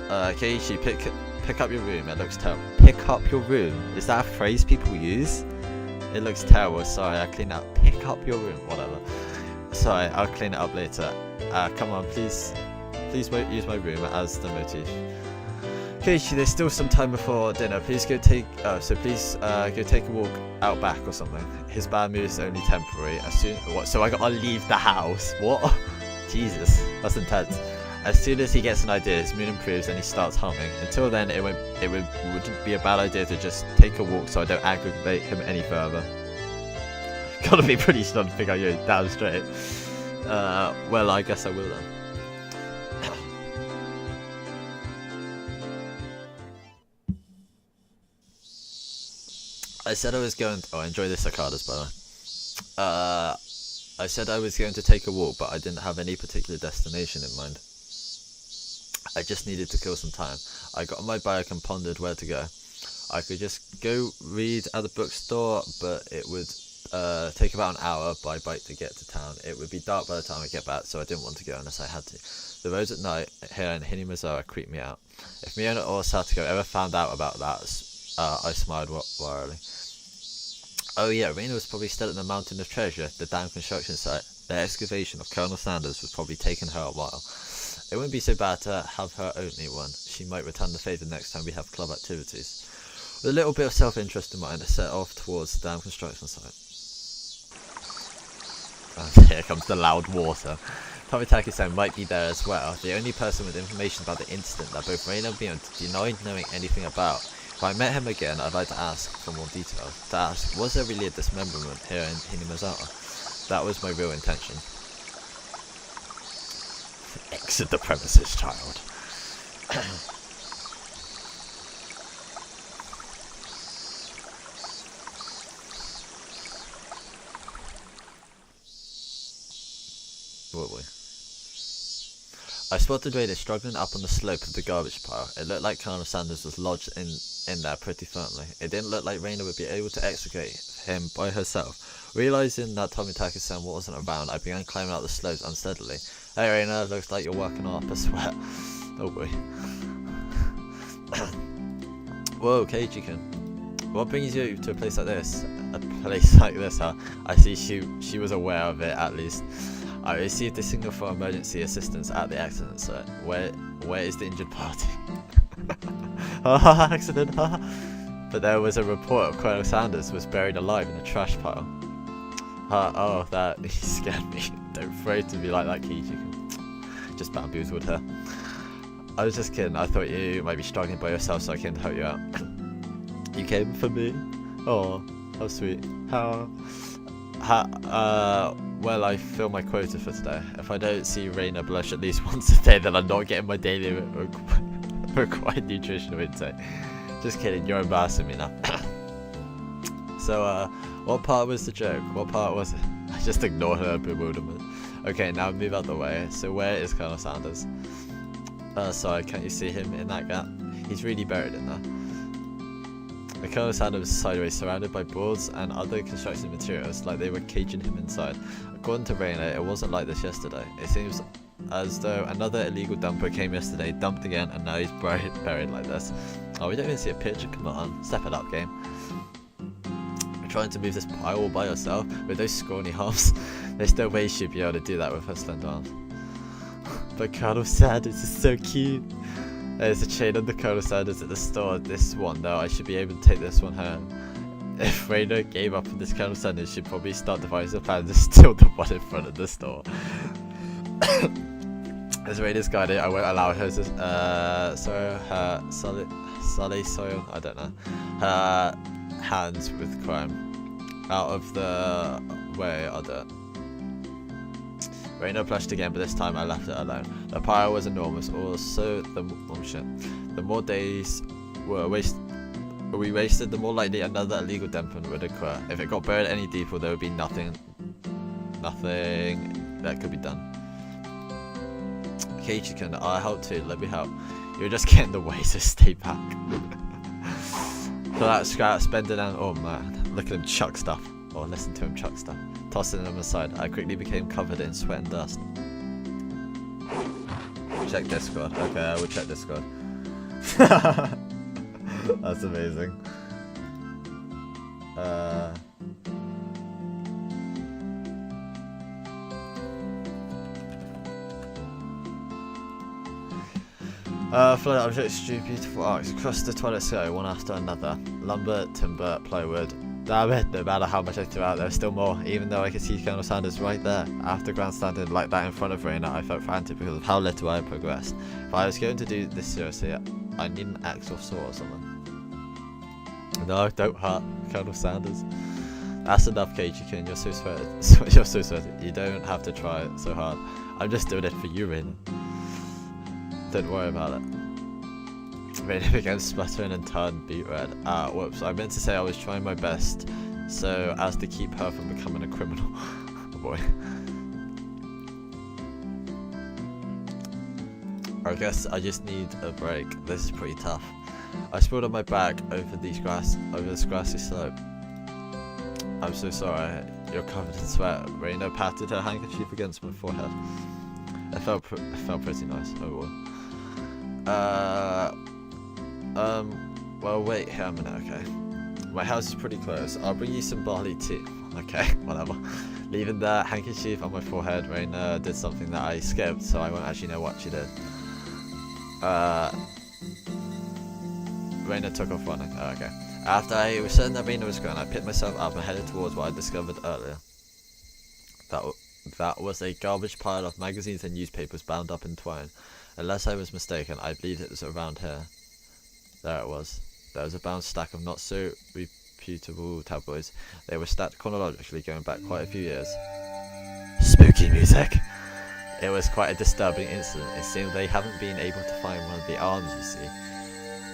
Keiichi, pick up your room. It looks terrible. Pick up your room? Is that a phrase people use? It looks terrible. Sorry, I'll clean it up. Pick up your room. Whatever. Sorry, I'll clean it up later. Come on, please use my room as the motif. Keiichi, there's still some time before dinner. Please go take. Please go take a walk out back or something. His bad mood is only temporary. As soon what? So I gotta leave the house? What? Jesus, that's intense. As soon as he gets an idea, his mood improves and he starts humming. Until then, it wouldn't be a bad idea to just take a walk so I don't aggravate him any further. Gotta be pretty strong to figure out you're down straight. Well, I guess I will then. I said I was going to... Oh, enjoy the cicadas, by the way. I said I was going to take a walk, but I didn't have any particular destination in mind. I just needed to kill some time. I got on my bike and pondered where to go. I could just go read at the bookstore, but it would take about an hour by bike to get to town. It would be dark by the time I get back, so I didn't want to go unless I had to. The roads at night here in Hinimazawa creeped me out. If Miona or Satoko ever found out about that, I smiled warily. Oh yeah, Reina was probably still at the Mountain of Treasure, the damn construction site. The excavation of Colonel Sanders was probably taking her a while. It wouldn't be so bad to have her only one. She might return the favour next time we have club activities. With a little bit of self-interest in mind, I set off towards the damn construction site. And here comes the loud water. Tomitaki-san might be there as well, the only person with information about the incident that both Reina and Miona denied knowing anything about. If I met him again, I'd like to ask for more details. To ask, was there really a dismemberment here in Hinimazawa? That was my real intention. Exit the premises, child. What were we? I spotted Raider struggling up on the slope of the garbage pile. It looked like Colonel Sanders was lodged in there pretty firmly. It didn't look like Reina would be able to extricate him by herself. Realising that Tomitaki-san wasn't around, I began climbing out the slopes unsteadily. Hey Reina, looks like you're working up a sweat. Oh boy. Whoa, Keiichi-kun. What brings you to a place like this? A place like this, huh? I see she was aware of it, at least. I received a signal for emergency assistance at the accident site. Where is the injured party? Accident, But there was a report of Colonel Sanders was buried alive in a trash pile. Oh, that he scared me. Don't frighten me like that, Keiichi. Just bamboozled her. I was just kidding. I thought you might be struggling by yourself, so I came to help you out. You came for me? Oh, how sweet. Well, I fill my quota for today. If I don't see Reina blush at least once a day, then I'm not getting my daily required nutritional intake. Just kidding, you're embarrassing me now. So, what part was the joke? What part was it? I just ignored her bewilderment. Okay, now move out the way. So where is Colonel Sanders? Sorry, can't you see him in that gap? He's really buried in there. The Colonel Sanders was sideways, surrounded by boards and other construction materials, like they were caging him inside. According to Reina, it wasn't like this yesterday. It seems as though another illegal dumper came yesterday, dumped again, and now he's buried like this. Oh, we don't even see a picture. Come on, step it up, game. You're trying to move this pile all by yourself with those scrawny arms. There's no way she'd be able to do that with her slender arms. But Colonel Sanders is so cute. There's a chain on the Colonel Sanders at the store. This one, though, I should be able to take this one home. If Reina gave up on this Colonel Sanders, she'd probably start devising a plan to steal the one in front of the store. As Reina's guided, I won't allow her to, soil, I don't know, her hands with crime. Out of the way, I'll do it. Reina blushed again, but this time I left it alone. The pile was enormous, also the more days we wasted, the more likely another illegal dumper would occur. If it got buried any deeper, there would be nothing that could be done. Keiichi-kun, I'll help too, let me help. You're just getting in the way, so stay back. So that scrap, spend it down. Oh man, look at him chuck stuff. Or listen to him chuck stuff. Tossing them aside, I quickly became covered in sweat and dust. Check Discord. Okay, I will check Discord. That's amazing. Flooded objects drew beautiful arcs across the toilet sky, one after another. Lumber, timber, plywood. Damn it, no matter how much I threw out, there was still more, even though I could see Colonel Sanders right there. After grandstanding like that in front of Raina, I felt frantic because of how little I had progressed. If I was going to do this seriously, I need an axe or saw or something. No, don't hurt Colonel Sanders. That's enough, Keiichi-kun, you're so sweaty. You're so sweaty. You don't have to try it so hard. I'm just doing it for you, Raina. Don't worry about it. Raina began sputtering and turned beet red. Whoops, I meant to say I was trying my best so as to keep her from becoming a criminal. Oh boy. I guess I just need a break. This is pretty tough. I sprawled on my back over this grassy slope. I'm so sorry. You're covered in sweat. Raina patted her handkerchief against my forehead. It felt pretty nice. Oh well. Well, wait here a minute, okay? My house is pretty close. I'll bring you some barley tea. Okay, whatever. Leaving the handkerchief on my forehead, Raina did something that I skipped, so I won't actually know what she did. Raina took off running. Oh, okay. After I was certain that Raina was gone, I picked myself up and headed towards what I discovered earlier. That was a garbage pile of magazines and newspapers bound up in twine. Unless I was mistaken, I believe it was around here. There it was. There was a bound stack of not so reputable tabloids. They were stacked chronologically going back quite a few years. Spooky music! It was quite a disturbing incident. It seemed they haven't been able to find one of the arms, you see.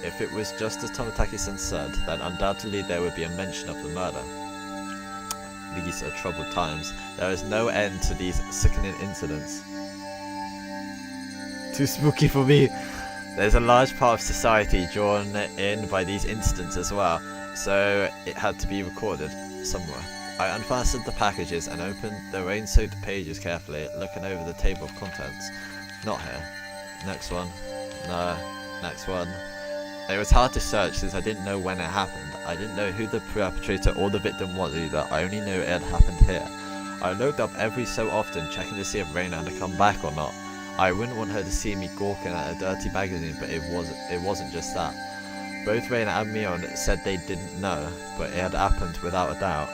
If it was just as Tomitaki-san said, then undoubtedly there would be a mention of the murder. These are troubled times. There is no end to these sickening incidents. Too spooky for me. There's a large part of society drawn in by these incidents as well, so it had to be recorded somewhere. I unfastened the packages and opened the rain-soaked pages carefully, looking over the table of contents. Not here. Next one. No. Next one. It was hard to search since I didn't know when it happened. I didn't know who the perpetrator or the victim was either. I only knew it had happened here. I looked up every so often, checking to see if Raina had come back or not. I wouldn't want her to see me gawking at a dirty magazine, but it wasn't just that. Both Raina and Mion said they didn't know, but it had happened without a doubt.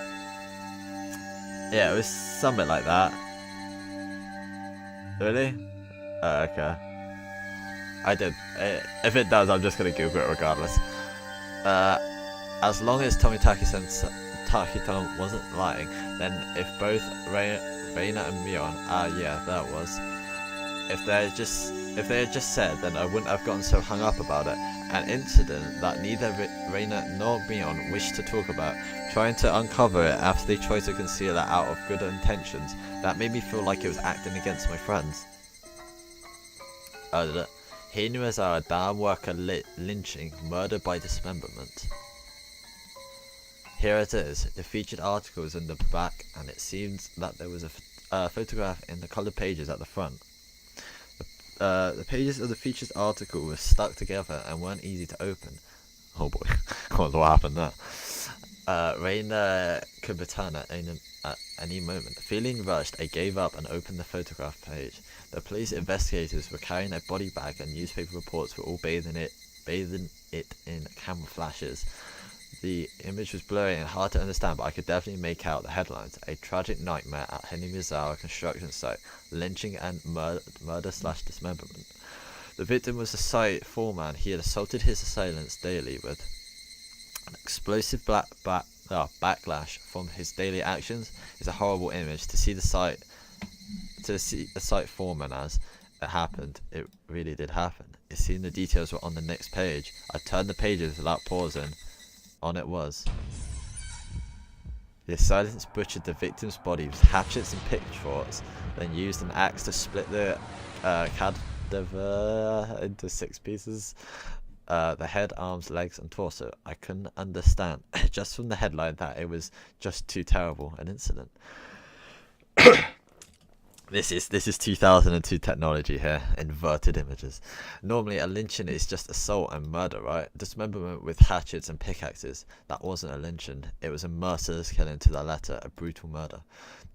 Yeah, it was something like that. Really? Okay. I did. If it does, I'm just gonna Google it regardless. As long as Tomitaki-san wasn't lying, then if both Raina and Mion, yeah, that was. If they had just said, then I wouldn't have gotten so hung up about it. An incident that neither Raina nor Mion wished to talk about, trying to uncover it after they tried to conceal it out of good intentions. That made me feel like it was acting against my friends. Oh, did it? Higurashi dam worker lynching, murder by dismemberment. Here it is. The featured article is in the back, and it seems that there was a photograph in the coloured pages at the front. The pages of the featured article were stuck together and weren't easy to open. Oh boy, I wonder what happened there. Raina could return at any moment. Feeling rushed, I gave up and opened the photograph page. The police investigators were carrying a body bag and newspaper reports were all bathing it in camera flashes. The image was blurry and hard to understand, but I could definitely make out the headlines. A tragic nightmare at Higurashi construction site. Lynching and murder/dismemberment. The victim was a site foreman. He had assaulted his assailants daily with an explosive backlash from his daily actions. It's a horrible image to see the site foreman as it happened. It really did happen. It seemed the details were on the next page. I turned the pages without pausing. On it was. The assailants butchered the victim's body with hatchets and pitchforks, then used an axe to split the cadaver into 6 pieces. The head, arms, legs and torso. I couldn't understand, just from the headline, that it was just too terrible an incident. This is 2002 technology here, inverted images. Normally a lynching is just assault and murder, right? Dismemberment with hatchets and pickaxes. That wasn't a lynching, it was a merciless killing to the letter, a brutal murder.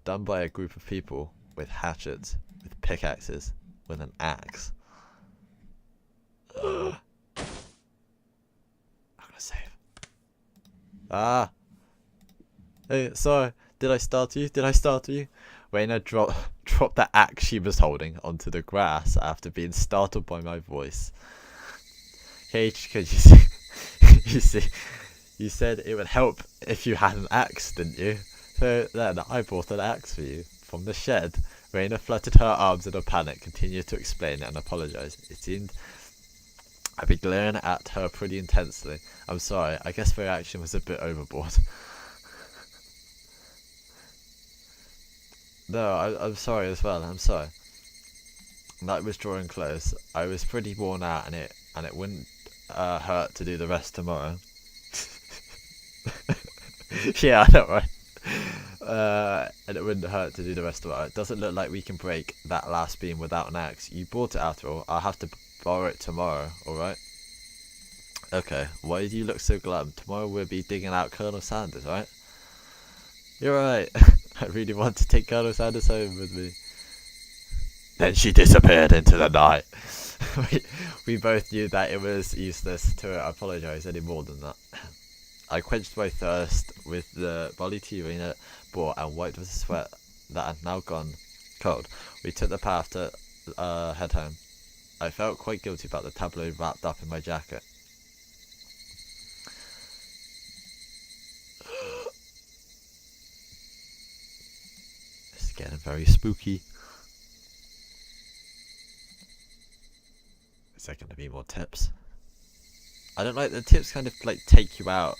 Done by a group of people with hatchets, with pickaxes, with an axe. I'm gonna save. Ah! Hey, sorry. Did I startle you? Did I startle you? Raina dropped the axe she was holding onto the grass after being startled by my voice. Cage, could you see? You see, you said it would help if you had an axe, didn't you? So then I bought an axe for you from the shed. Raina fluttered her arms in a panic, continued to explain and apologise. It seemed I'd been glaring at her pretty intensely. I'm sorry, I guess the reaction was a bit overboard. No, I'm sorry as well, I'm sorry. Night was drawing close. I was pretty worn out and it wouldn't hurt to do the rest tomorrow. Yeah, I know, right? And it wouldn't hurt to do the rest tomorrow. It doesn't look like we can break that last beam without an axe. You bought it after all. I'll have to borrow it tomorrow, alright? Okay, why do you look so glum? Tomorrow we'll be digging out Colonel Sanders, right? You're right. I really want to take Colonel Sanders home with me. Then she disappeared into the night. we both knew that it was useless to apologise any more than that. I quenched my thirst with the barley tea Raina bought and wiped with the sweat that had now gone cold. We took the path to head home. I felt quite guilty about the tabloid wrapped up in my jacket. It's getting very spooky. Is there going to be more tips? I don't like the tips kind of like take you out.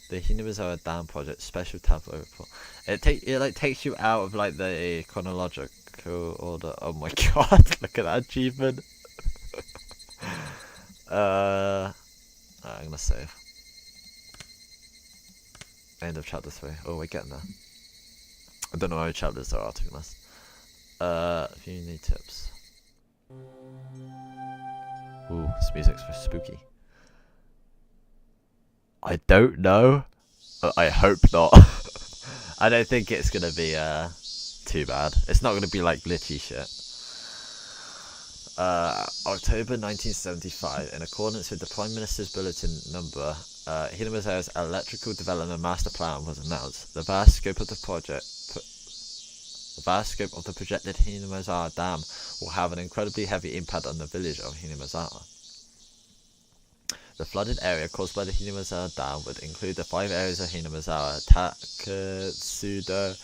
The Higurashi Dam Project special tableau report. It like takes you out of like the chronological order. Oh my god, look at that achievement. I'm gonna save. End of chapter 3. Oh, we're getting there. I don't know how many chapters there are, to be honest. If you need tips. Ooh, this music's for spooky. I don't know. I hope not. I don't think it's gonna be too bad. It's not gonna be like glitchy shit. October 1975, in accordance with the Prime Minister's Bulletin number, Higurashi's electrical development master plan was announced. The vast scope of the projected Higurashi Dam will have an incredibly heavy impact on the village of Higurashi. The flooded area caused by the Higurashi Dam would include the 5 areas of Higurashi: Takatsudo,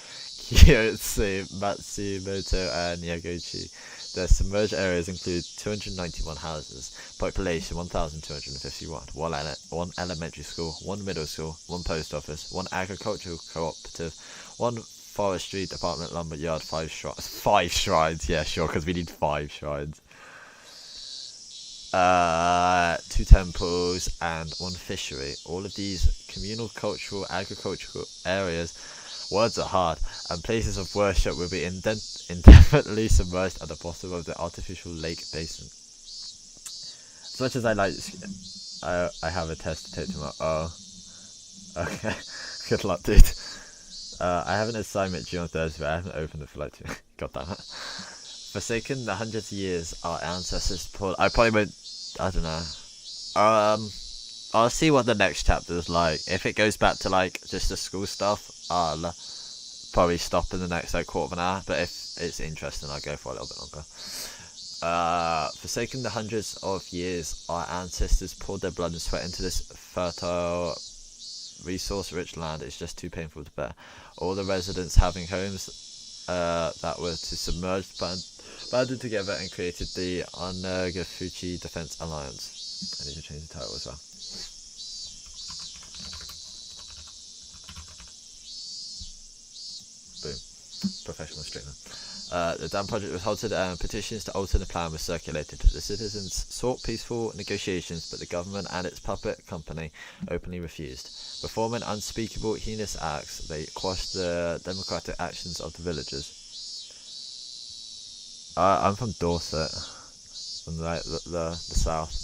Kyotsu, Matsumoto, and Yaguchi. The submerged areas include 291 houses, population 1,251, one elementary school, 1 middle school, 1 post office, 1 agricultural cooperative, 1 forestry department, lumber yard, 5 shrines. 5 shrines, yeah, sure, because we need 5 shrines. 2 temples and 1 fishery. All of these communal, cultural, agricultural areas, words are hard, and places of worship will be indefinitely submerged at the bottom of the artificial lake basin. As much as I like, I have a test to take tomorrow. Oh, okay. Good luck, dude. I have an assignment due on Thursday, but I haven't opened it for like 2. God damn it. Forsaken the hundreds of years our ancestors poured. I probably won't. I don't know. I'll see what the next chapter is like. If it goes back to like just the school stuff, I'll probably stop in the next like quarter of an hour. But if it's interesting, I'll go for a little bit longer. Forsaken the hundreds of years our ancestors poured their blood and sweat into this fertile, resource-rich land. It's just too painful to bear. All the residents having homes that were to submerge banded together and created the Onikakushi Defense Alliance. I need to change the title as well. Boom. Professional streamer. The dam project was halted and petitions to alter the plan were circulated. The citizens sought peaceful negotiations, but the government and its puppet company openly refused. Performing unspeakable heinous acts, they quashed the democratic actions of the villagers. I'm from Dorset, from the south.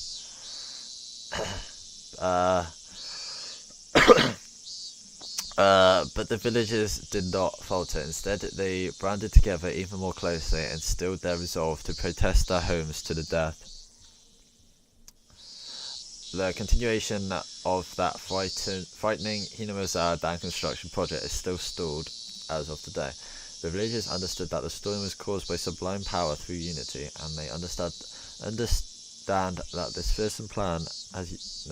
But the villagers did not falter. Instead, they banded together even more closely and stilled their resolve to protest their homes to the death. The continuation of that frightening Hinamazara dam construction project is still stalled as of today. The villagers understood that the storm was caused by sublime power through unity, and they understand that this fearsome plan has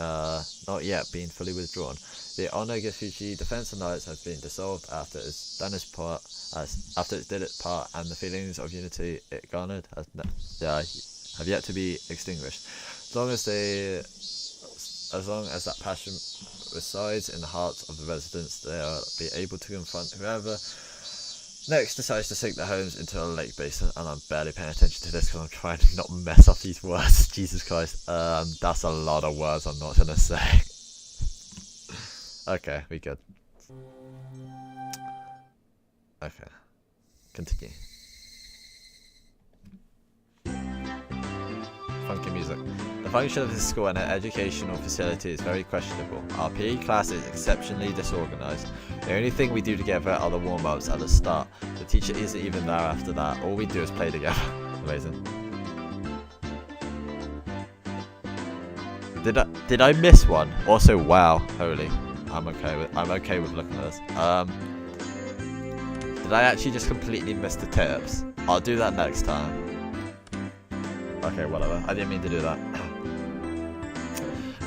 not yet been fully withdrawn. The Onikakushi Defense Alliance has been dissolved after it did its part, and the feelings of unity it garnered have yet to be extinguished. As long as that passion resides in the hearts of the residents, they will be able to confront whoever next decides to sink their homes into a lake basin. And I'm barely paying attention to this because I'm trying to not mess up these words. Jesus Christ, that's a lot of words I'm not gonna say. Okay, we good. Okay, continue. Funky music. The function of this school and her educational facility is very questionable. Our PE class is exceptionally disorganized. The only thing we do together are the warm-ups at the start. The teacher isn't even there after that. All we do is play together. Amazing. Did I miss one? Also, wow, holy. I'm okay with looking at this. Did I actually just completely miss the tips? I'll do that next time. Okay, whatever. I didn't mean to do that.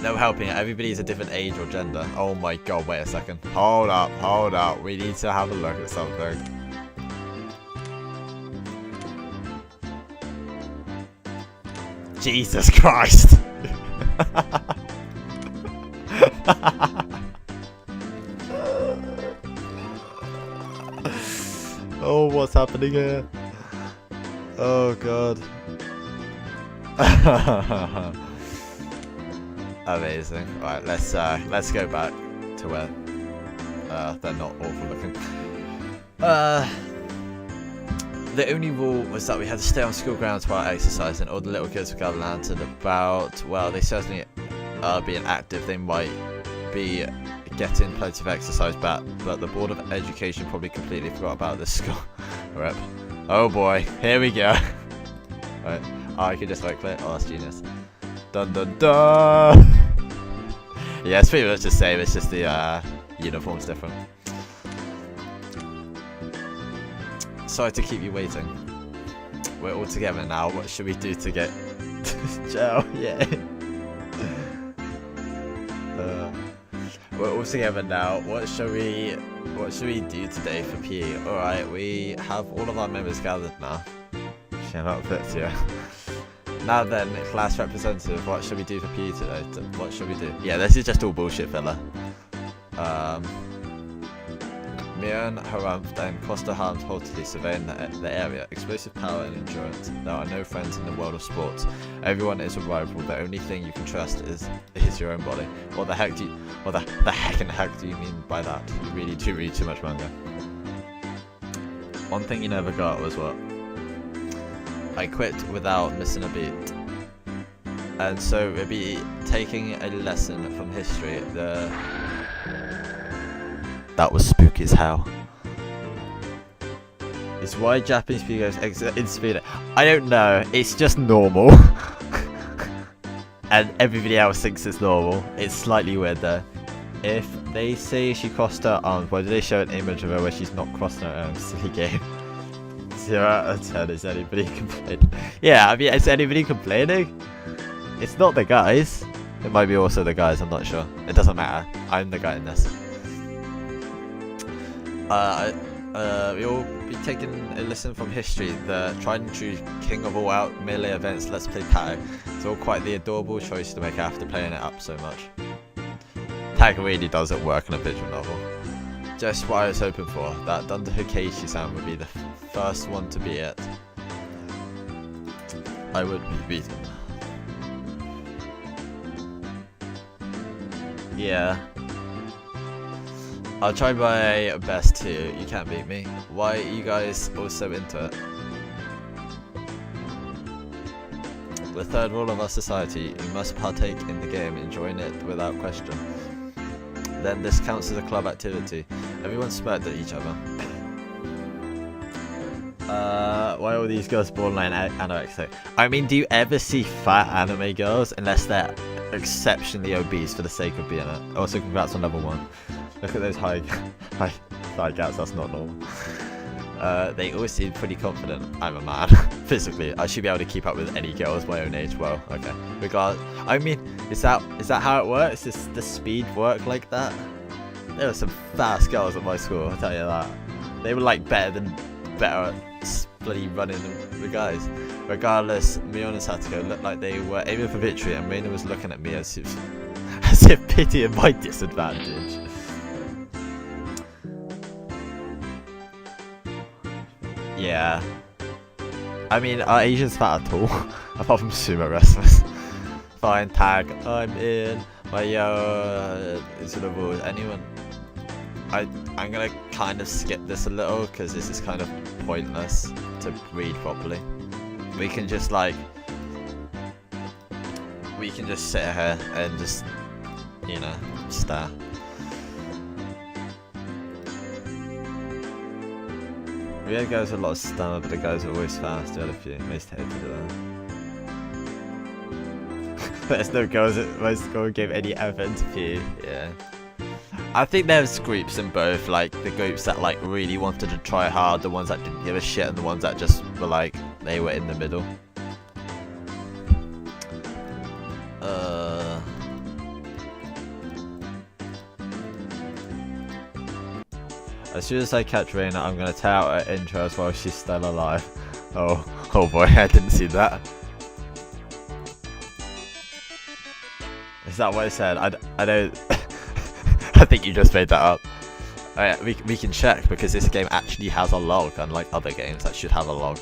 No helping it. Everybody's a different age or gender. Oh my god, wait a second. Hold up. We need to have a look at something. Jesus Christ. Oh, what's happening here? Oh god. Amazing. Right, let's go back to where they're not awful looking. The only rule was that we had to stay on school grounds while exercising. All the little kids were gathered lantern about. Well, they certainly are being active. They might be getting plenty of exercise back, but the Board of Education probably completely forgot about this school. Rip. Oh boy, here we go. Right. Oh, I can just right click. Oh, that's genius. Dun dun dun. Yeah, it's pretty much the same. It's just the uniform's different. Sorry to keep you waiting. We're all together now. What should we do to get Joe? Yeah. We're all together now. What should we do today for PE? All right, we have all of our members gathered now. Shut up, fits you. Now then, class representative, what should we do for PE today? What should we do? Yeah, this is just all bullshit filler. Miran, Harumph, then Costa harmed haughtily surveying the area. Explosive power and endurance. There are no friends in the world of sports. Everyone is a rival. The only thing you can trust is your own body. What the heck in the heck do you mean by that? You really do read too much manga. One thing you never got was what? I quit without missing a beat. And so we'll be taking a lesson from history. That was spooky as hell. It's why Japanese speakers in speed. I don't know. It's just normal. And everybody else thinks it's normal. It's slightly weird though. If they say she crossed her arms, why do they show an image of her where she's not crossing her arms? Silly game. 0 out of 10. Is anybody complaining? Yeah, I mean, is anybody complaining? It's not the guys. It might be also the guys. I'm not sure. It doesn't matter. I'm the guy in this. We'll be taking a lesson from history. The tried and true king of all out melee events, Let's Play Tag. It's all quite the adorable choice to make after playing it up so much. Tag really doesn't work in a visual novel. Just what I was hoping for. That Dunder Higurashi-san would be the first one to be it. I would be beaten. Yeah. I'll try my best too. You can't beat me. Why are you guys all so into it? The third rule of our society, you must partake in the game, enjoying it without question. Then this counts as a club activity. Everyone smirked at each other. Why are all these girls borderline anorexic? I mean, do you ever see fat anime girls unless they're exceptionally obese for the sake of being it. Also, congrats on level 1. Look at those high thigh gaps, that's not normal. They always seem pretty confident. I'm a man. Physically, I should be able to keep up with any girls my own age. Well, okay. Regardless, I mean, is that how it works? Does the speed work like that? There were some fast girls at my school, I'll tell you that. They were like better at bloody running than the guys. Regardless, Mion and Satoko looked like they were aiming for victory, and Reina was looking at me as if pitying my disadvantage. Yeah. I mean, are Asians fat at all? Apart from sumo wrestlers. Fine, tag. I'm in. My sort of rules. Anyone? I'm gonna kind of skip this a little because this is kind of pointless to read properly. We can just sit here and just, you know, stare. We had guys with a lot of stamina, but the guys were always fast. We had a few. Most hated it. There's no girls at my school gave any effort to few. Yeah. I think there's groups in both, like the groups that like really wanted to try hard, the ones that didn't give a shit, and the ones that just were like, they were in the middle. As soon as I catch Reina, I'm gonna tear out her intros while she's still alive. Oh boy, I didn't see that. Is that what I said? I don't. I think you just made that up. We can check because this game actually has a log, unlike other games that should have a log.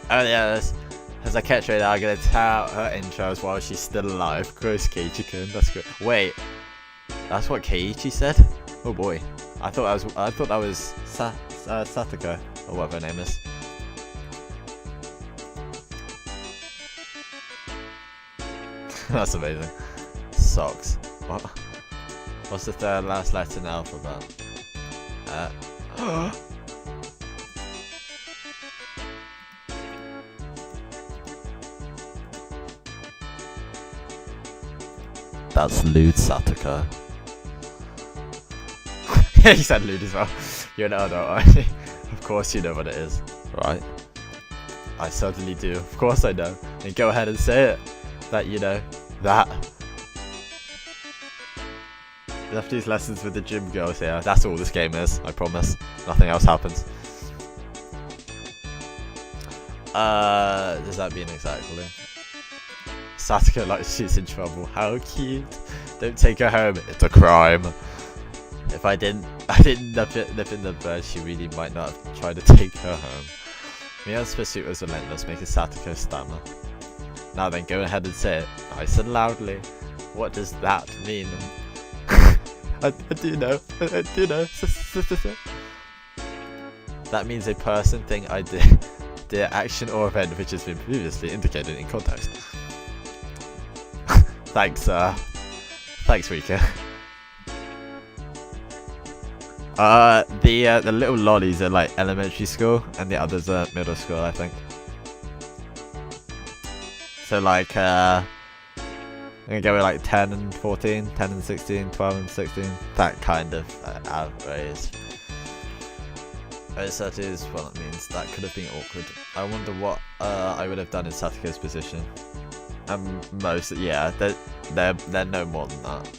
Oh yeah, as I catch Reina, I'm gonna tear out her intros while she's still alive. Gross Keiichi-kun, that's good. Wait, that's what Keiichi said? Oh boy, I thought that was Satoko or whatever her name is. That's amazing. Socks. What? What's the third last letter in the alphabet? That's lewd, Satoko. Yeah, you said lewd as well. You're an adult, aren't you? Of course you know what it is, right? I certainly do. Of course I know. And go ahead and say it. That you know. That. You have these lessons with the gym girls here. That's all this game is, I promise. Nothing else happens. Does that mean exactly? Satoko like she's in trouble. How cute. Don't take her home. It's a crime. If I didn't nip in the bud, she really might not have tried to take her home. Mion's pursuit was relentless, making Satoko stammer. Now then, go ahead and say it, nice and loudly. What does that mean? I do know. I do know. That means a person, thing, idea, action, or event which has been previously indicated in context. Thanks, thanks, Rika. The little lollies are like elementary school, and the others are middle school, I think. So like, I'm gonna go with like 10 and 14, 10 and 16, 12 and 16, that kind of average. That is what it means. That could have been awkward. I wonder what I would have done in Satoko's position. Yeah, they're no more than that.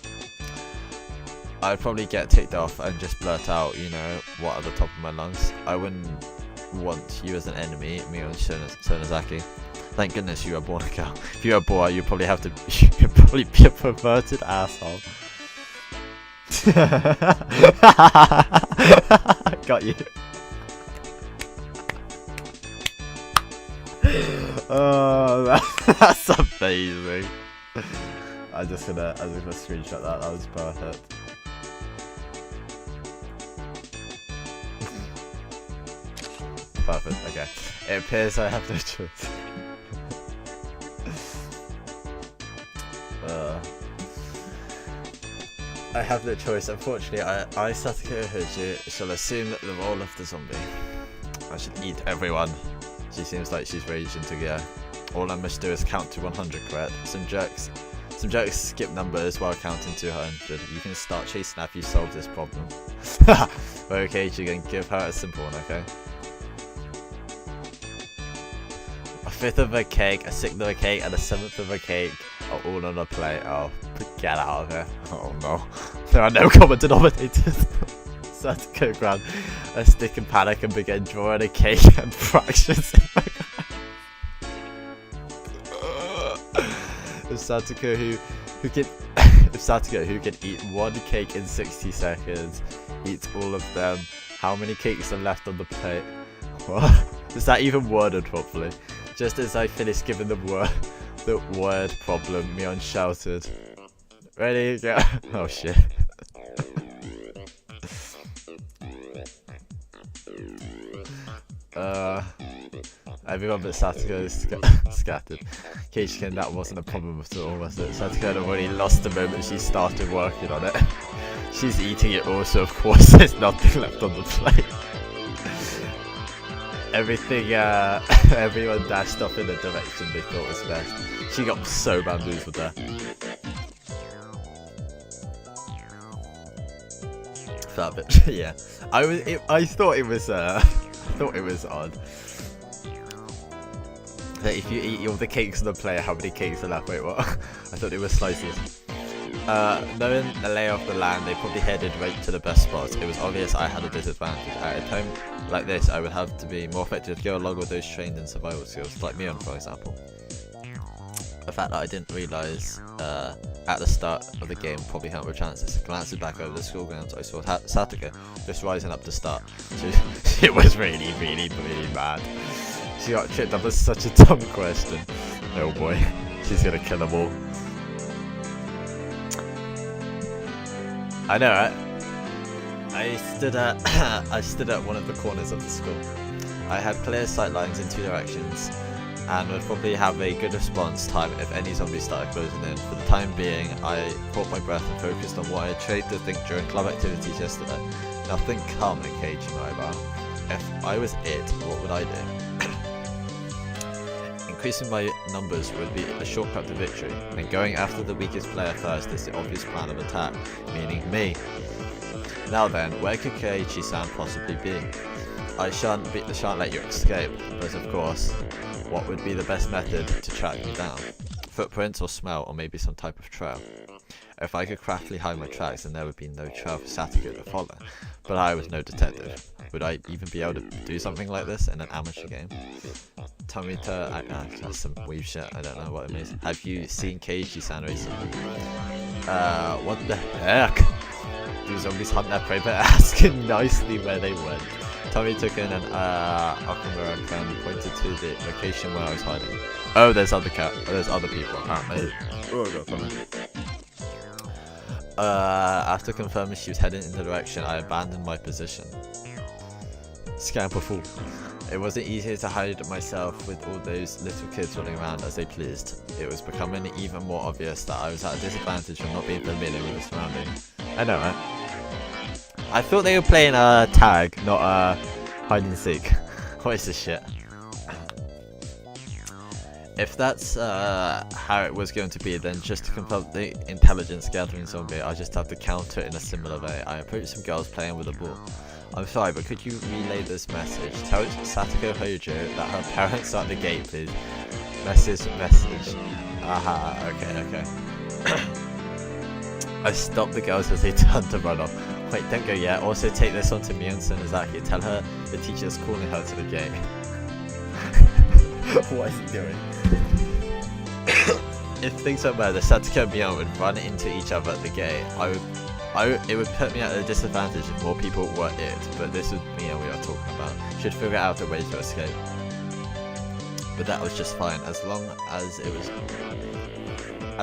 I'd probably get ticked off and just blurt out, you know, what at the top of my lungs. I wouldn't want you as an enemy, me and Sonozaki. Thank goodness you were born a girl. If you were a boy, you'd probably have to. You'd probably be a perverted asshole. Got you. Oh, that's amazing. I'm just gonna screenshot that. That was perfect. Perfect. Okay. It appears I have no choice. I have no choice. Unfortunately, I Satoko Hoju shall assume the role of the zombie. I should eat everyone. She seems like she's raging to go. All I must do is count to 100, correct? Some jerks skip numbers while counting to 100. You can start chasing after you solve this problem. Okay, you can give her a simple one, okay? A fifth of a cake, a sixth of a cake, and a seventh of a cake are all on a plate. Oh, get out of here. Oh no. There are no common denominators. Satoko grabbed a stick in panic and began drawing a cake and fractions in my If Satoko who can eat one cake in 60 seconds eats all of them, how many cakes are left on the plate? What? Is that even worded properly? Just as I finished giving the word problem, Mion shouted, "Ready, go!" Oh shit. Everyone but Satoko is scattered. Keishiken, that wasn't a problem at all, was it? Satoko had already lost the moment she started working on it. She's eating it all, so of course there's nothing left on the plate. Everyone dashed off in the direction they thought was best. She got so bamboozled there. That bit, yeah. I thought it was odd that if you eat all the cakes on the plate, how many cakes are left? Wait, what? I thought it was slices. Knowing the lay of the land, they probably headed right to the best spots. It was obvious I had a disadvantage. At a time like this, I would have to be more effective to go along with those trained in survival skills, like Mion, for example. The fact that I didn't realise at the start of the game probably helped with chances. Glancing back over the school grounds, I saw Satoko just rising up to start. It was really, really, really bad. She got tripped up with such a dumb question. Oh boy, she's gonna kill them all. I know, right? I stood at one of the corners of the school. I had clear sight lines in two directions, and would probably have a good response time if any zombies started closing in. For the time being, I caught my breath and focused on what I had tried to think during club activities yesterday. Nothing calm and cagey, my bar. If I was it, what would I do? Increasing my numbers would be a shortcut to victory, and going after the weakest player first is the obvious plan of attack, meaning me. Now then, where could Keiichi-san possibly be? I shan't let you escape, but of course, what would be the best method to track me down? Footprints or smell, or maybe some type of trail. If I could craftily hide my tracks, then there would be no trail for Satoko to follow. But I was no detective. Would I even be able to do something like this in an amateur game? Tomita, that's some weird shit, I don't know what it means. Have you seen Keiichi-san recently? What the heck? Do zombies hunt their prey by asking nicely where they went? Tommy took in an Okamura-kan pointed to the location where I was hiding. Oh, there's other people apparently. Oh god, funny. After confirming she was heading in the direction, I abandoned my position. Scamper fool. It wasn't easy to hide myself with all those little kids running around as they pleased. It was becoming even more obvious that I was at a disadvantage from not being familiar with the surroundings. I know, right? I thought they were playing tag, not hide and seek. What is this shit? If that's how it was going to be, then just to confirm the intelligence gathering zombie, I just have to counter it in a similar way. I approached some girls playing with a ball. I'm sorry, but could you relay this message? Tell Satoko Hojo that her parents are at the gate, please. Message. Aha, okay. I stopped the girls as they turned to run off. Wait, don't go yet. Also take this on to Mion Sonozaki. Tell her the teacher's calling her to the gate. What is he doing? If things went well, the Satoko and Mion would run into each other at the gate. It would put me at a disadvantage if more people were it, but this was Mion we are talking about. Should figure out a way to escape. But that was just fine, as long as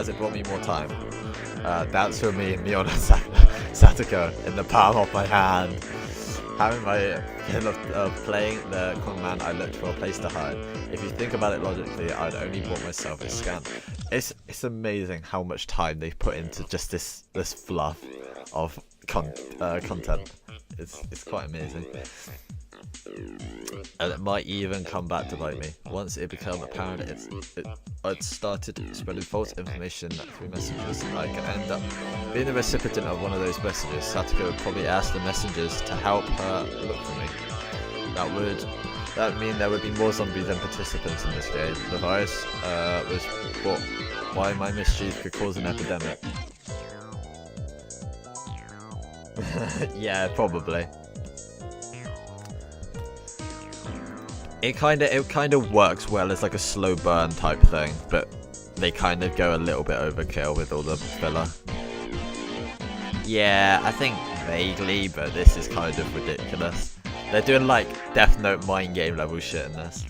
it brought me more time. That's for me, Mion and Satoko in the palm of my hand. Having my skill of playing the conman, I looked for a place to hide. If you think about it logically, I'd only bought myself a scan. It's amazing how much time they've put into just this fluff of content. It's quite amazing. And it might even come back to bite me. Once it became apparent I'd started spreading false information through messages, I could end up being the recipient of one of those messages. Satoko would probably ask the messengers to help her look for me. That would mean there would be more zombies than participants in this game. The virus was why my mischief could cause an epidemic. Yeah, probably. It kind of works well as like a slow burn type thing, but they kind of go a little bit overkill with all the filler. Yeah, I think vaguely, but this is kind of ridiculous. They're doing like Death Note mind game level shit in this.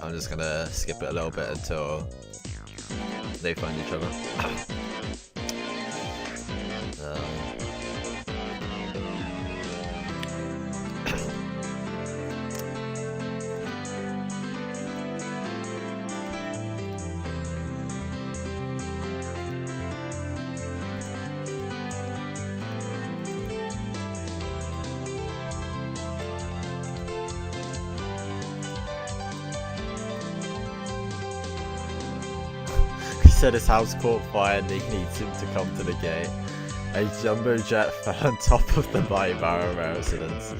I'm just gonna skip it a little bit until they find each other. He said his house caught fire and he needs him to come to the gate. A jumbo jet fell on top of the Maibara residence.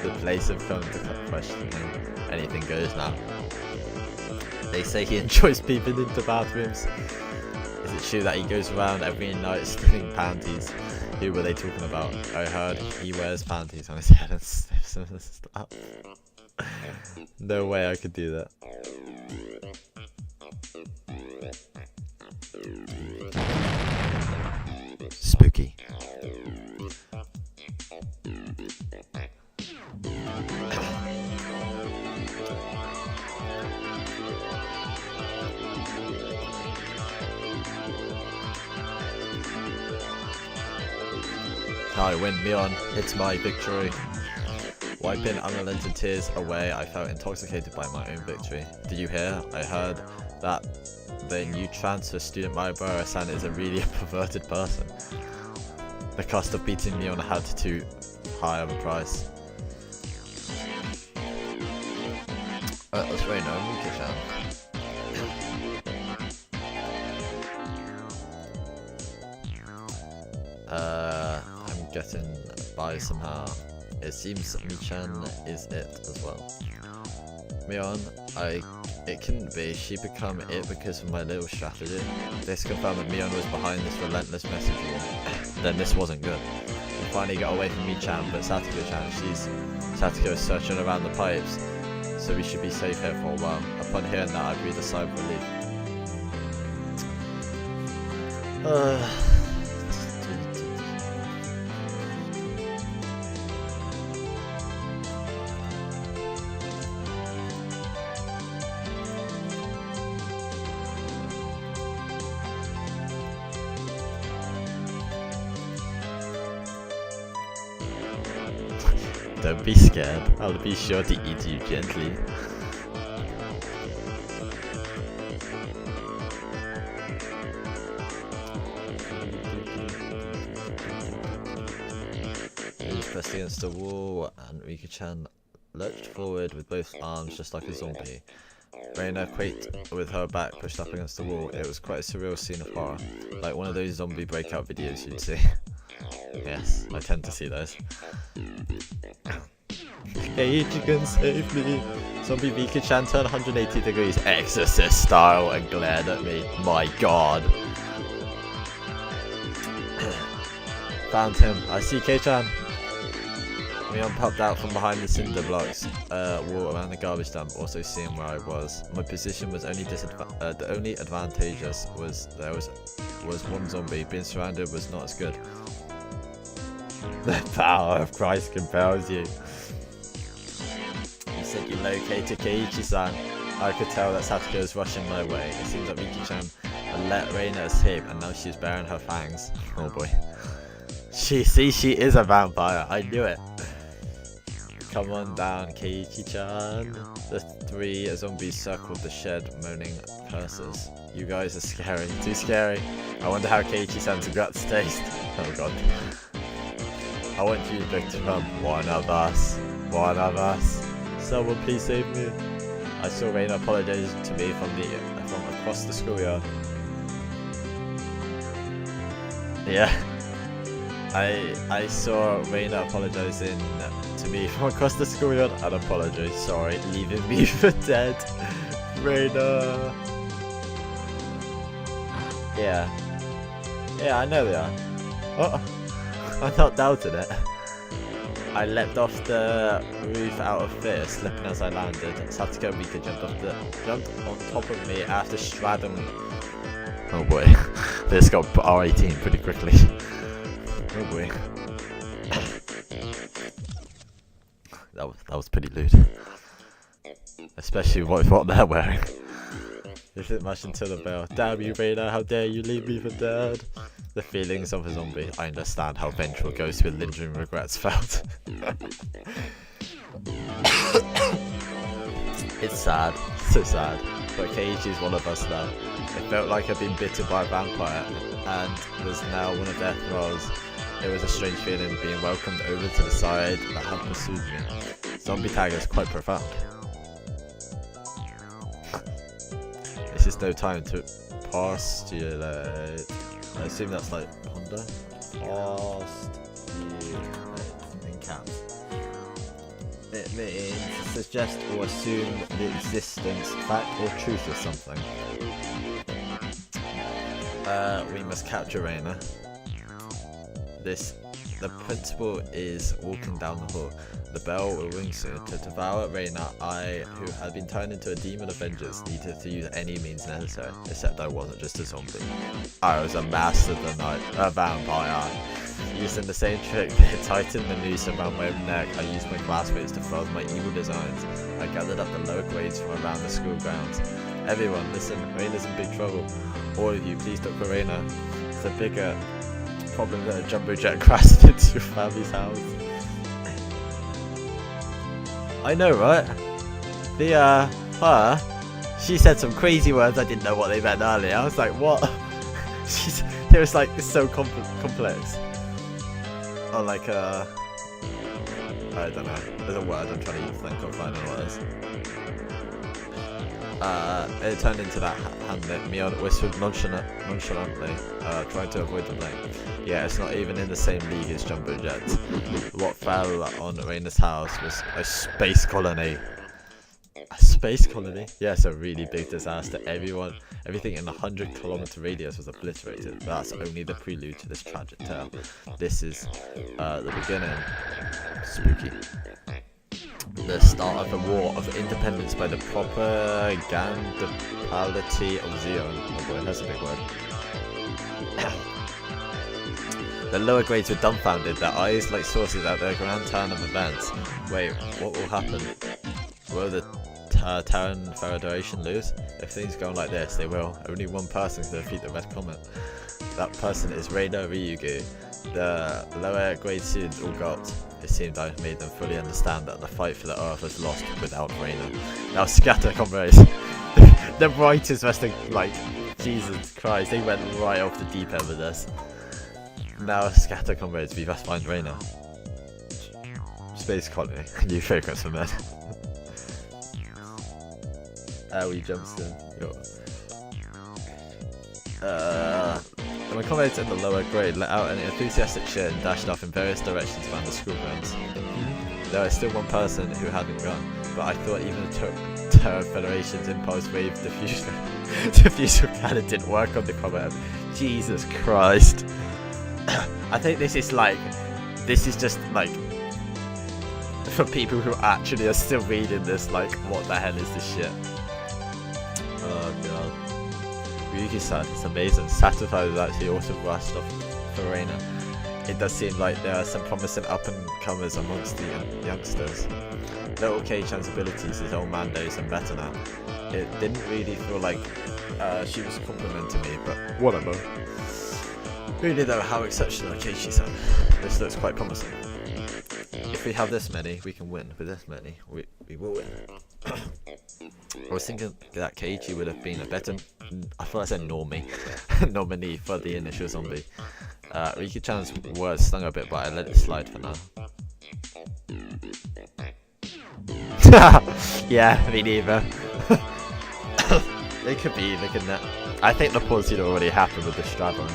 The police have come to question him. Anything goes now. They say he enjoys peeping into bathrooms. Is it true that he goes around every night stealing panties? Who were they talking about? I heard he wears panties on his head and sniffs them and stuff. No way I could do that. Spooky. I win, me on. It's my victory. Wiping unrelenting tears away, I felt intoxicated by my own victory. Did you hear? I heard that the new transfer student Maibara-san is a really perverted person. The cost of beating Mion had too high of a price. That's very known, Mika-chan. I'm getting by somehow. It seems Michan is it as well. Mion, it couldn't be. She become it because of my little strategy. This confirmed that Mion was behind this relentless message war. Then this wasn't good. We finally got away from Michan, but Satoko-chan, Satoko is searching around the pipes, so we should be safe here for a while. Upon hearing that, I breathed a sigh of relief. Don't be scared, I'll be sure to eat you gently. He was pressed against the wall and Rika-chan lurched forward with both arms just like a zombie. Reina quaked with her back pushed up against the wall. It was quite a surreal scene of horror, like one of those zombie breakout videos you'd see. Yes, I tend to see those. Eiichi-kun, save me! Zombie Mika-chan turned 180 degrees Exorcist style and glared at me. My god. Found him. I see K-chan. Mion popped out from behind the cinder blocks wall around the garbage dump, also seeing where I was. My position was only the only advantageous was there was one zombie. Being surrounded was not as good. The power of Christ compels you. You said you located Keiichi-san. I could tell that Satoko was rushing my way. It seems that Miki-chan had let Reina escape and now she's bearing her fangs. Oh boy. She is a vampire. I knew it. Come on down, Keiichi-chan. The 3 zombies circled the shed, moaning curses. You guys are scary, too scary. I wonder how Keiichi-san's guts taste. Oh god. I want you to become one of us. One of us. Someone please save me. I saw Reina apologizing to me from across the schoolyard. Yeah. I saw Reina apologizing to me from across the schoolyard. I'd apologize, sorry, leaving me for dead. Reina. Yeah. Yeah, I know they are. Oh, I'm not doubting it. I leapt off the roof out of fear, slipping as I landed. Satsuko Mika jumped on top of me after straddling. Oh boy, this got R18 pretty quickly. Oh boy. that was pretty lewd. Especially with what they're wearing. They didn't much until the bell. Damn you, Reina, how dare you leave me for dead? The feelings of a zombie. I understand how vengeful ghosts with lingering regrets felt. It's sad, so sad. But Keiichi's one of us now. It felt like I'd been bitten by a vampire and was now one of their thralls. It was a strange feeling being welcomed over to the side that had pursued me. Zombie tag is quite profound. This is no time to postulate. I assume that's like ponder. Postulate in caps. It means suggest or assume the existence, fact or truth of something. We must capture Reina. The principle is walking down the hall. The bell will ring soon. To devour Reina, I, who had been turned into a demon of vengeance, needed to use any means necessary. Except I wasn't just a zombie. I was a master of the night, a vampire. Using the same trick, they tightened the noose around my neck. I used my classmates to further my evil designs. I gathered up the lower grades from around the school grounds. Everyone, listen, Reina's in big trouble. All of you, please look for Reina. It's a bigger problem that a jumbo jet crashed into your family's house. I know, right? She said some crazy words I didn't know what they meant earlier. I was like, what? It was like, it's so complex. Or like, I don't know. There's a word I'm trying to think of, I don't know what it is. It turned into that Hamlet. Mia whispered nonchalantly, trying to avoid the blame. Yeah, it's not even in the same league as Jumbo Jet. What fell on Reina's house was a space colony. A space colony? Yeah, it's a really big disaster. Everything in a 100-kilometer radius was obliterated. But that's only the prelude to this tragic tale. This is the beginning. Spooky. The start of the War of Independence by the propagandality of Zion. Oh boy, that's a big word. The lower grades were dumbfounded, their eyes like saucers at their grand turn of events. Wait, what will happen? Will the Terran Federation lose? If things go on like this, they will. Only one person can defeat the Red Comet. That person is Reina Ryugu. The lower grade students all gulped. It seemed I made them fully understand that the fight for the Earth was lost without Reina. Now scatter, comrades. The writers must have, like, Jesus Christ, they went right off the deep end with this. Now scatter, comrades, we must find Reina. Space colony, new fragrance for men. We jumps in. My comrades in the lower grade let out an enthusiastic cheer and dashed off in various directions around the school grounds. There was still one person who hadn't gone, but I thought even the Terran Federation's impulse wave diffuser cannon didn't work on the comet. Jesus Christ. I think this is just like for people who actually are still reading this, like, what the hell is this shit? Oh god. Ryugi-san, it's amazing. Satisfied was actually also rushed off for Reina. It does seem like there are some promising up-and-comers amongst the youngsters. Little Kei-chan's abilities, his old man knows them better now. It didn't really feel like she was complimenting me, but whatever. Really though, how exceptional Keiichi-san. This looks quite promising. if we have this many, we can win. With this many, we will win. I was thinking that Keiichi would have been a better, I thought I said normie, nominee for the initial zombie. Riki-chan's words stung a bit, but I let it slide for now. Yeah, me neither. It could be either, couldn't it? I think the pause had already happened with the strap on.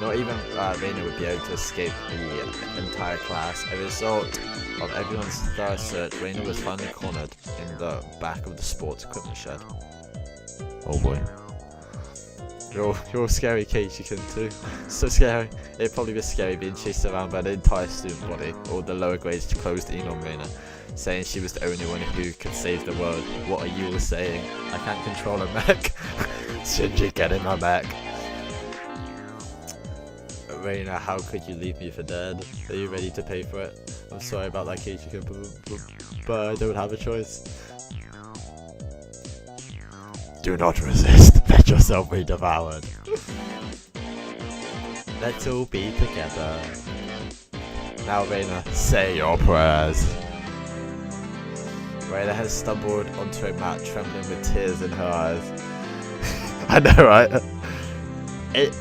Not even Reina would be able to escape the entire class. As a result of everyone's thorough search, Reina was finally cornered in the back of the sports equipment shed. Oh boy. You're scary, Keiichi-kun too. So scary. It'd probably be scary being chased around by the entire student body. All the lower grades closed in on Reina, saying she was the only one who could save the world. What are you all saying? I can't control a mech. Shinji, get in my mech. Reina, how could you leave me for dead? Are you ready to pay for it? I'm sorry about that, Keiichi-kun, but I don't have a choice. Do not resist. Let yourself be devoured. Let's all be together. Now, Reina, say your prayers. Reina has stumbled onto a mat, trembling with tears in her eyes. I know, right?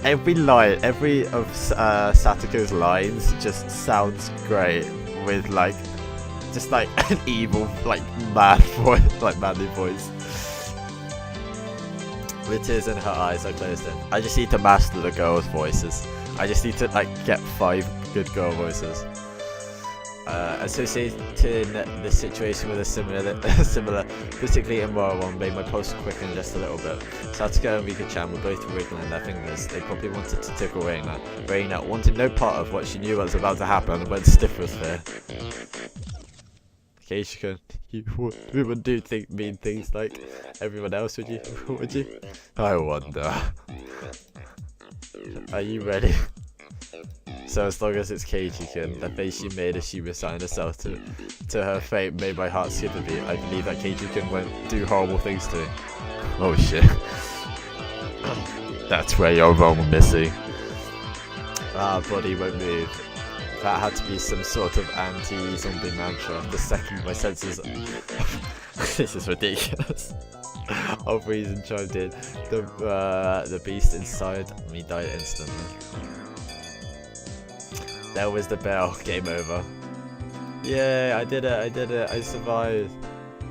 Every line, every of Satoko's lines just sounds great with like, just like an evil, like mad voice, like manly voice. With tears in her eyes, I closed in. I just need to master the girls' voices. I just need to like get 5 good girl voices. Associating this situation with a similar, particularly immoral one, made my pulse quicken just a little bit. Satsuko and Rika-chan were both wriggling their fingers. They probably wanted to tickle Reina. Reina wanted no part of what she knew was about to happen, went stiff with fear. Keiichi-kun, you wouldn't do mean things like everyone else, would you? Would you? I wonder. Are you ready? So as long as it's Keiichi-kun, the face she made as she resigned herself to her fate made my heart skip a beat. I believe that Keiichi-kun won't do horrible things to me. Oh shit. That's where you're wrong, Missy. Body won't move. That had to be some sort of anti-zombie mantra. The second my senses... This is ridiculous. Of reason chimed in. The beast inside me died instantly. There was the bell. Game over. Yay, I did it, I survived.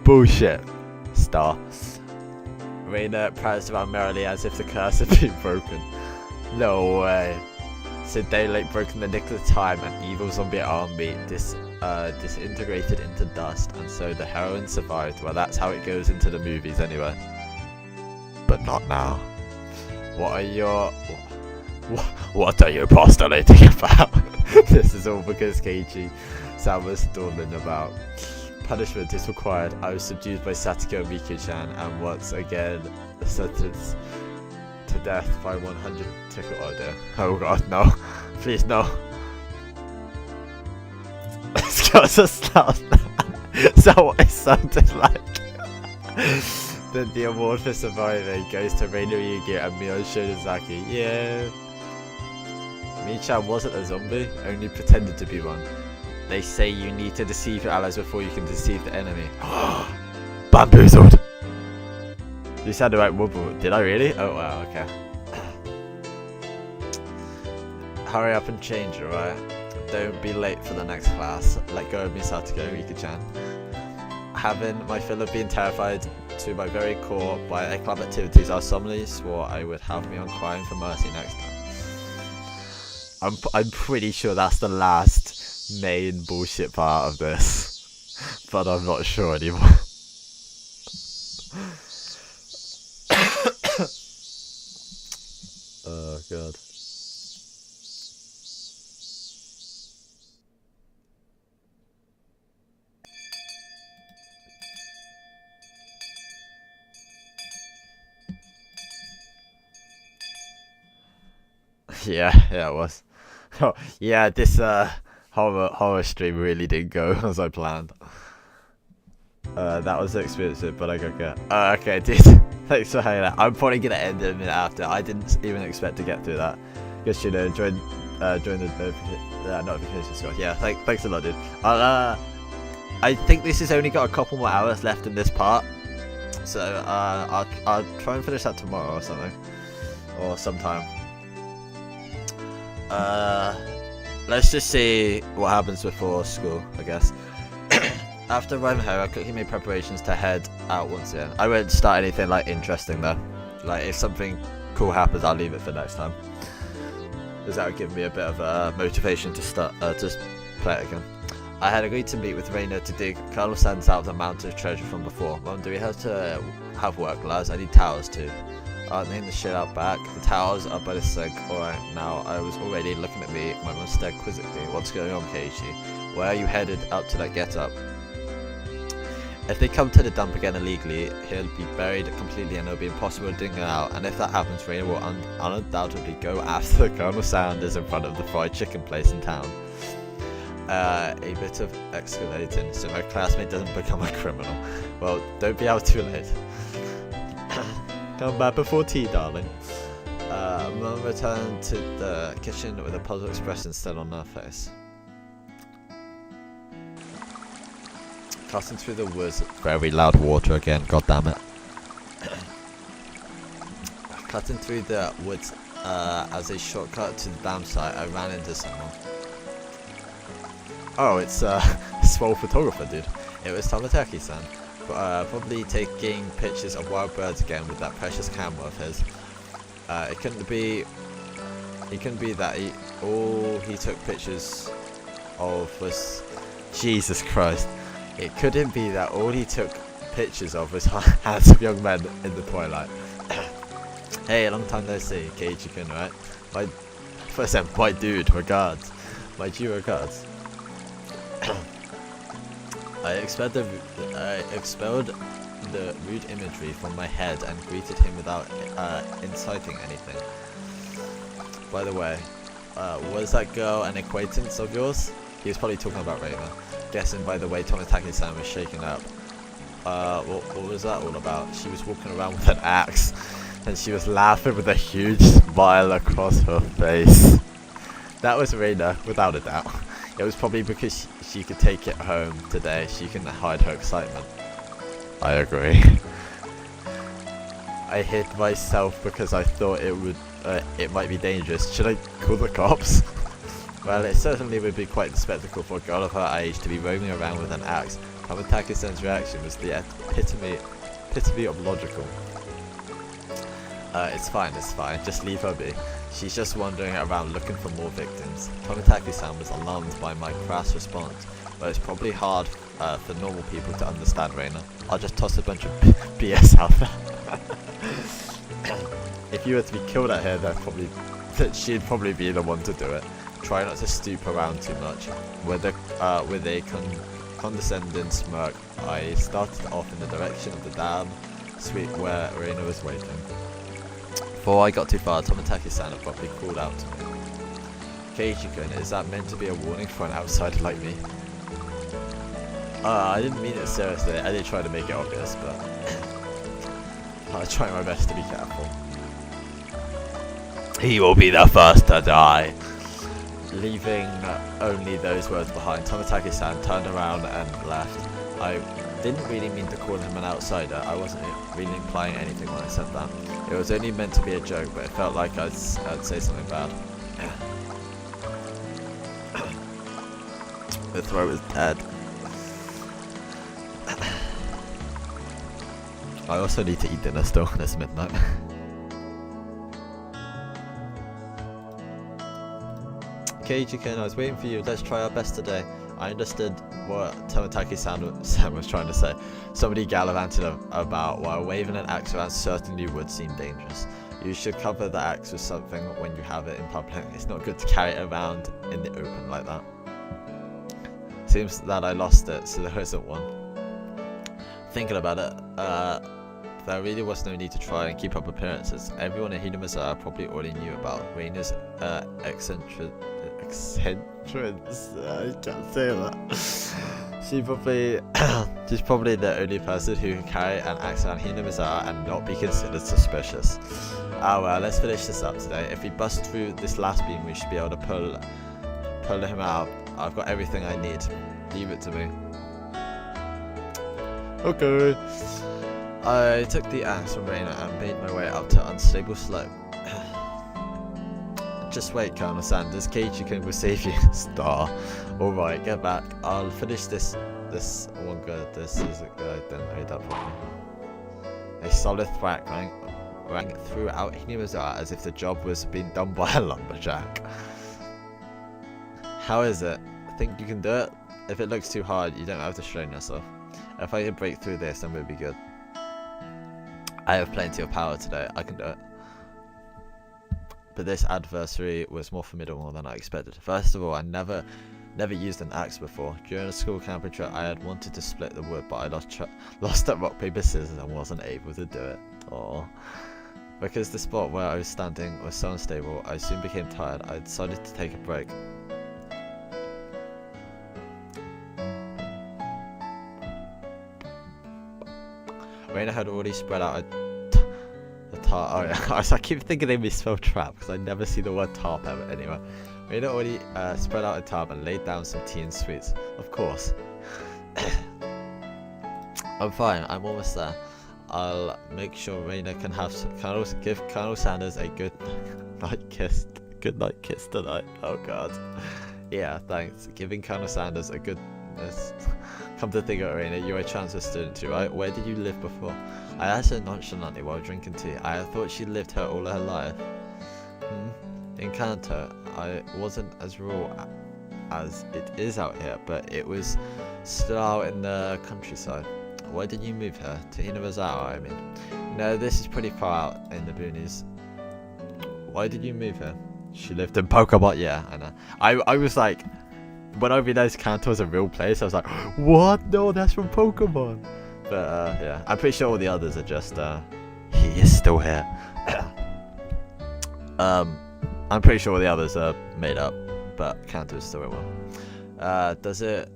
Bullshit. Star. Reina pranced around merrily as if the curse had been broken. No way. So daylight broken the nick of time, an evil zombie army disintegrated into dust, and so the heroine survived. Well, that's how it goes into the movies anyway. But not now. What are you postulating about? This is all because Keiichi-san was stalling about. Punishment is required. I was subdued by Satoko and Miku-chan, and once again sentenced to death by 100 ticket order. Oh god, no. Please, no. It's got a sound. Is that what it sounded like? Then the award for surviving goes to Reina Ryugi and Mion Shinozaki. Yeah. Mi-chan wasn't a zombie, only pretended to be one. They say you need to deceive your allies before you can deceive the enemy. Bamboozled! You sounded like wobble. Did I really? Oh wow, okay. Hurry up and change, alright? Don't be late for the next class. Let go of me, Satoko, Rika-chan. Having my fill of being terrified to my very core by club activities, I solemnly swore I would have me on crying for mercy next time. I'm pretty sure that's the last main bullshit part of this, but I'm not sure anymore. Oh god. Yeah, it was. Oh, yeah, this horror stream really didn't go as I planned. That was expensive, but I got good. Okay, dude. Thanks for hanging out. I'm probably gonna end it a minute after. I didn't even expect to get through that. Because, you know, join the notification squad. Yeah, thanks a lot, dude. I think this has only got a couple more hours left in this part, so I'll try and finish that tomorrow or something, or sometime. Let's just see what happens before school, I guess. After arriving home, I quickly made preparations to head out once again. I won't start anything like interesting though. Like if something cool happens, I'll leave it for next time, because that would give me a bit of motivation to start just play it again. I had agreed to meet with Reina to dig Colonel Sands out of the mountain of treasure from before. Mom, do we have to have work, lads? I need towels too. Name the shit out back. The towels are by the sink. Alright, now I was already looking at me. My mum stared quizzically. What's going on, Keiichi? Where are you headed out to that get up? If they come to the dump again illegally, he'll be buried completely and it'll be impossible to dig him out. And if that happens, Reina will undoubtedly go after Colonel Sanders in front of the fried chicken place in town. A bit of escalating so my classmate doesn't become a criminal. Well, don't be out too late. Come back before tea, darling. Mum returned to the kitchen with a puzzled expression still on her face. Cutting through the woods, very loud water again, god damn it. Cutting through the woods as a shortcut to the dam site, I ran into someone. Oh, it's Swole Photographer, dude. It was Tomotaki-san. Probably taking pictures of wild birds again with that precious camera of his. It couldn't be that all he took pictures of was Jesus Christ. It couldn't be that all he took pictures of was handsome young men in the twilight. Hey, long time no see, Keiichi-kun, right? My dude, regards. My due regards. I expelled the rude imagery from my head and greeted him without inciting anything. By the way, was that girl an acquaintance of yours? He was probably talking about Reina. Guessing by the way Tomotaki-san was shaken up. What was that all about? She was walking around with an axe, and she was laughing with a huge smile across her face. That was Reina, without a doubt. It was probably because she could take it home today. She couldn't hide her excitement. I agree. I hid myself because I thought it might be dangerous. Should I call the cops? Well, it certainly would be quite the spectacle for a girl of her age to be roaming around with an axe. Tomotaki-san's reaction was the epitome of logical. It's fine, just leave her be. She's just wandering around looking for more victims. Tomotaki-san was alarmed by my crass response, but it's probably hard for normal people to understand Reina. I'll just toss a bunch of BS out there. If you were to be killed out here, she'd probably be the one to do it. Try not to stoop around too much. With a condescending smirk, I started off in the direction of the dam suite where Reina was waiting. Before I got too far, Tomotaki-san abruptly called out to me. Keiichi-kun, is that meant to be a warning for an outsider like me? I didn't mean it seriously. I did try to make it obvious, but I'll try my best to be careful. He will be the first to die. Leaving only those words behind, Tomotaki-san turned around and left. I didn't really mean to call him an outsider. I wasn't really implying anything when I said that. It was only meant to be a joke, but it felt like I'd say something bad. The throat is dead. I also need to eat dinner still. It's midnight. Keiichi-kun, I was waiting for you. Let's try our best today. I understood what Tomotaki-san was trying to say. Somebody gallivanted about while waving an axe around certainly would seem dangerous. You should cover the axe with something when you have it in public. It's not good to carry it around in the open like that. Seems that I lost it, so there isn't one. Thinking about it, there really was no need to try and keep up appearances. Everyone in Hidemaza probably already knew about Reina's eccentricness. I can't say that. She's probably the only person who can carry an axe around Hinamizawa and not be considered suspicious. Ah well, let's finish this up today. If we bust through this last beam, we should be able to pull him out. I've got everything I need. Leave it to me. Okay. I took the axe from Reina and made my way up to unstable slope. Just wait, Colonel Sanders. Keiichi will save you. Star. Alright, get back. I'll finish this one good. This is a good. I didn't read that properly. A solid thwack rang throughout Hinamizawa as if the job was being done by a lumberjack. How is it? Think you can do it? If it looks too hard, you don't have to strain yourself. If I can break through this, then we'll be good. I have plenty of power today. I can do it. But this adversary was more formidable than I expected. First of all, I never used an axe before. During a school camping trip, I had wanted to split the wood, but I lost at rock paper scissors and wasn't able to do it. Aww. Because the spot where I was standing was so unstable, I soon became tired. I decided to take a break. Reina had already spread out a tarp. Oh, I keep thinking they misspelled trap because I never see the word tarp ever anywhere. Reina already spread out a tarp and laid down some tea and sweets. Of course. I'm fine. I'm almost there. I'll make sure Reina can give Colonel Sanders a good night kiss. Good night kiss tonight. Oh God. Yeah, thanks. Giving Colonel Sanders a good. Come to think of it, Reina, you're a transfer student too, right? Where did you live before? I asked her nonchalantly while drinking tea. I had thought she lived here all her life. In Kanto, I wasn't as rural as it is out here, but it was still out in the countryside. Why did you move here? To Hinamizawa, I mean. No, this is pretty far out in the boonies. Why did you move here? She lived in Pokemon, yeah, I know. I was like, when I realized Kanto was a real place, I was like, what? No, that's from Pokemon. But yeah, I'm pretty sure all the others are just, he is still here. I'm pretty sure all the others are made up, but Kanto is still real. Does it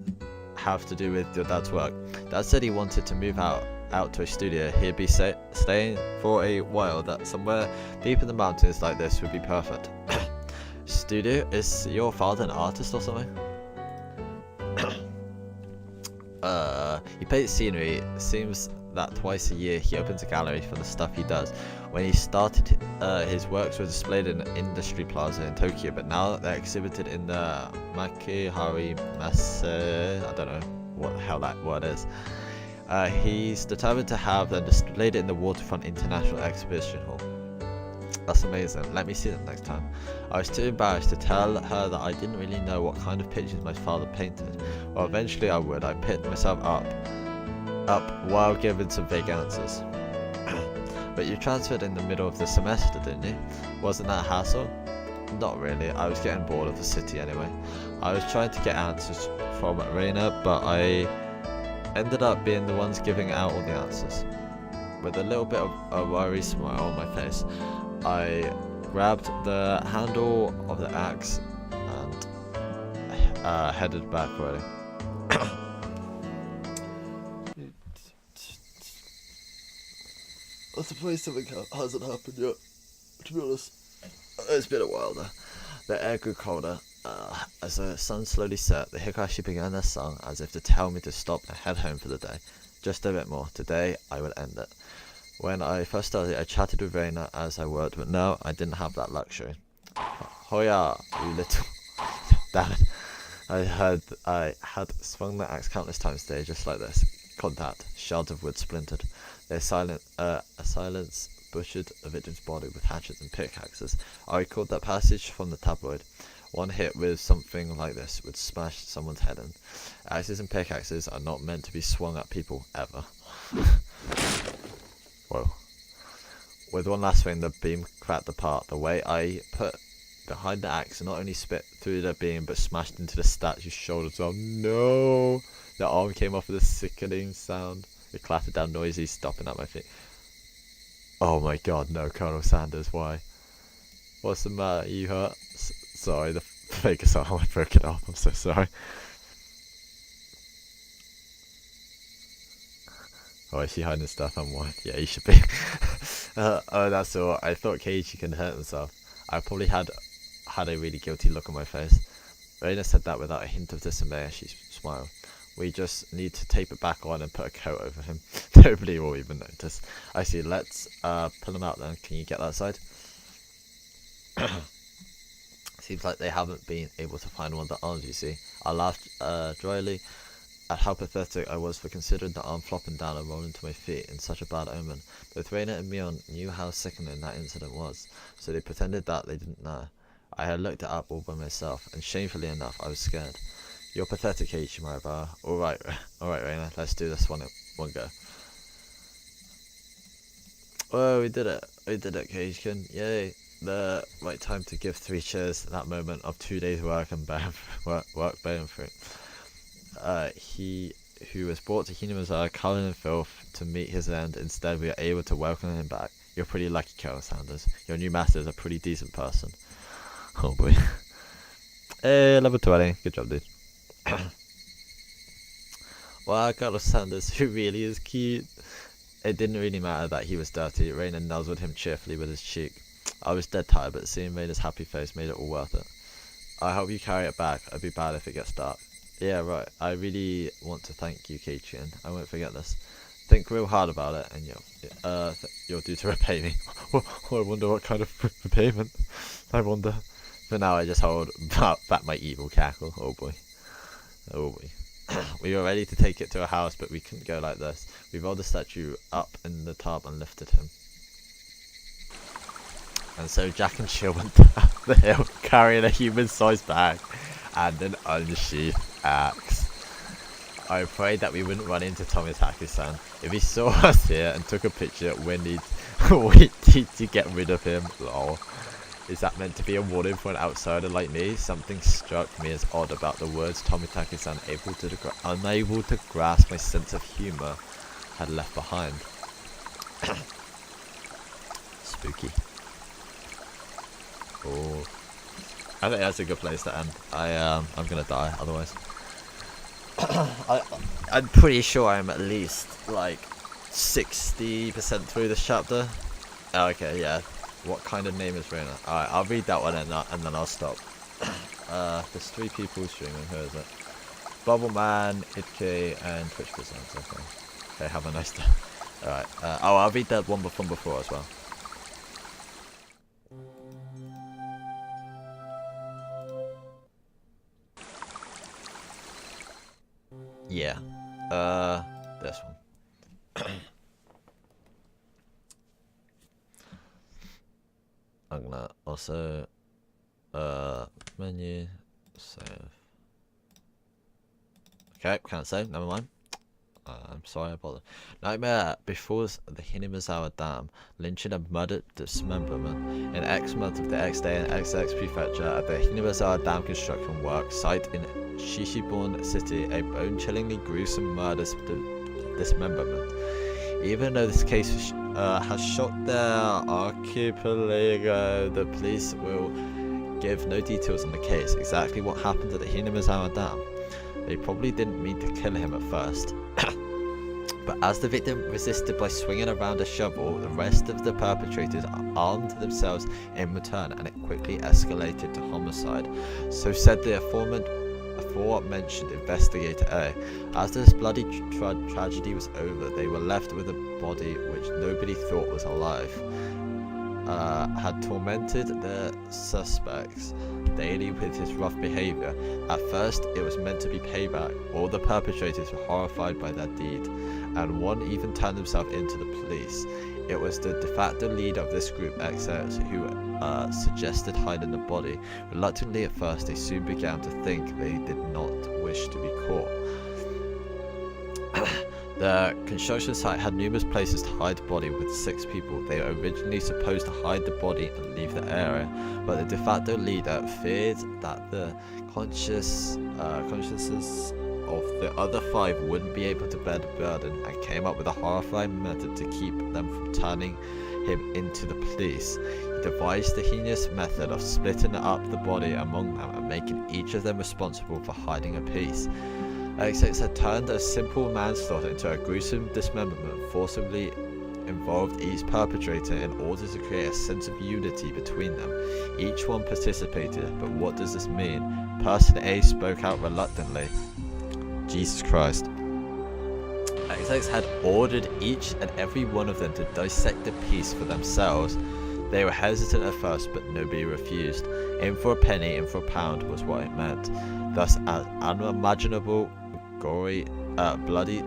have to do with your dad's work? Dad said he wanted to move out to a studio. He'd be staying for a while. That somewhere deep in the mountains like this would be perfect. Studio? Is your father an artist or something? He paints scenery. Seems that twice a year he opens a gallery for the stuff he does. When he started, his works were displayed in an industry plaza in Tokyo, but now they're exhibited in the Makihari Messe. I don't know what the hell that word is. He's determined to have them displayed in the Waterfront International Exhibition Hall. That's amazing. Let me see them next time. I was too embarrassed to tell her that I didn't really know what kind of pictures my father painted. Well, eventually I would. I picked myself up while giving some vague answers. But you transferred in the middle of the semester, didn't you? Wasn't that a hassle? Not really. I was getting bored of the city anyway. I was trying to get answers from Reina, but I ended up being the ones giving out all the answers. With a little bit of a worried smile on my face, I grabbed the handle of the axe and headed back already. I suppose something hasn't happened yet, to be honest. It's been a while though. The air grew colder. As the sun slowly set, the Higurashi began their song as if to tell me to stop and head home for the day. Just a bit more. Today, I would end it. When I first started, I chatted with Reina as I worked, but no, I didn't have that luxury. Hoya, you little... Damn it. I had swung the axe countless times today, just like this. Contact. Shards of wood splintered. A silence butchered a victim's body with hatchets and pickaxes. I recalled that passage from the tabloid. One hit with something like this would smash someone's head in. Axes and pickaxes are not meant to be swung at people, ever. Whoa. With one last swing, the beam cracked apart. The weight I put behind the axe not only spit through the beam, but smashed into the statue's shoulders. Oh no! The arm came off with a sickening sound. It clattered down noisy, stopping at my feet. Oh my god, no, Colonel Sanders, why? What's the matter? You hurt? Sorry, the fake assault, I broke it off. I'm so sorry. Oh, is he hiding stuff? I'm one. Yeah, he should be. Oh, that's all. I thought Keiichi can hurt himself. I probably had a really guilty look on my face. Reina said that without a hint of dismay as she smiled. We just need to tape it back on and put a coat over him. Nobody will even notice. I see, let's pull him out then. Can you get that side? Seems like they haven't been able to find one of the arms, you see. I laughed dryly at how pathetic I was for considering the arm flopping down and rolling to my feet in such a bad omen. Both Reina and Mion knew how sickening that incident was, so they pretended that they didn't know. I had looked it up all by myself, and shamefully enough, I was scared. You're pathetic, Keiichi Maribara. Alright, Reina, let's do this one go. Oh, we did it, Keiichi-kun. Yay. The right time to give 3 cheers at that moment of 2 days work and bearing fruit. He who was brought to Hinamizawa covered in filth to meet his end, instead we are able to welcome him back. You're pretty lucky, Colonel Sanders. Your new master is a pretty decent person. Oh boy. Hey, level 20. Good job, dude. Wow, Colonel Sanders, who really is cute. It didn't really matter that he was dirty. Reina nuzzled him cheerfully with his cheek. I was dead tired, but seeing Reina's happy face made it all worth it. I hope you carry it back. It'd be bad if it gets dark. Yeah, right. I really want to thank you, Keiichi. I won't forget this. Think real hard about it, and you'll do to repay me. I wonder what kind of repayment. I wonder. For now, I just hold back my evil cackle. Oh boy. Oh boy. We were ready to take it to a house, but we couldn't go like this. We rolled the statue up in the tub and lifted him. And so Jack and Chill went down the hill carrying a human-sized bag and an unsheathed axe. I prayed that we wouldn't run into Tomitaki-san. If he saw us here and took a picture, we need to get rid of him. Lol. Is that meant to be a warning for an outsider like me? Something struck me as odd about the words Tomitaki-san, unable to grasp my sense of humor, had left behind. Spooky. Oh, I think that's a good place to end. I'm gonna die otherwise. I'm pretty sure I'm at least like 60% through this chapter. Oh, okay, yeah. What kind of name is Reina? Alright, I'll read that one and then I'll stop. There's 3 people streaming. Who is it? Bubbleman, Itke, and Twitch Presents. Okay, have a nice day. Alright. I'll read that one from before as well. Yeah. This one. I'm gonna also menu save. Okay, can't save, never mind. I'm sorry I bothered. Nightmare before the Hinamizawa Dam, lynching and murdered dismemberment in X month of the X day in XX Prefecture at the Hinamizawa Dam construction work site in Shishibon City, a bone-chillingly gruesome murder dismemberment. Even though this case has shocked their archipelago, the police will give no details on the case, exactly what happened at the Hinamizawa Dam. They probably didn't mean to kill him at first. But as the victim resisted by swinging around a shovel, the rest of the perpetrators armed themselves in return, and it quickly escalated to homicide. So said the aforementioned investigator A. As this bloody tragedy was over, they were left with a body which nobody thought was alive. Had tormented the suspects daily with his rough behavior. At first, it was meant to be payback. All the perpetrators were horrified by that deed, and one even turned himself into the police. It was the de facto leader of this group, XX, who suggested hiding the body. Reluctantly at first, they soon began to think they did not wish to be caught. The construction site had numerous places to hide the body with 6 people. They were originally supposed to hide the body and leave the area, but the de facto leader feared that the consciences of the other 5 wouldn't be able to bear the burden, and came up with a horrifying method to keep them from turning him into the police. He devised the heinous method of splitting up the body among them and making each of them responsible for hiding a piece. XX had turned a simple manslaughter into a gruesome dismemberment, forcibly involved each perpetrator in order to create a sense of unity between them. Each one participated, but what does this mean? Person A spoke out reluctantly. Jesus Christ. XX had ordered each and every one of them to dissect the piece for themselves. They were hesitant at first, but nobody refused. In for a penny, in for a pound was what it meant. Thus, an unimaginable, gory, bloody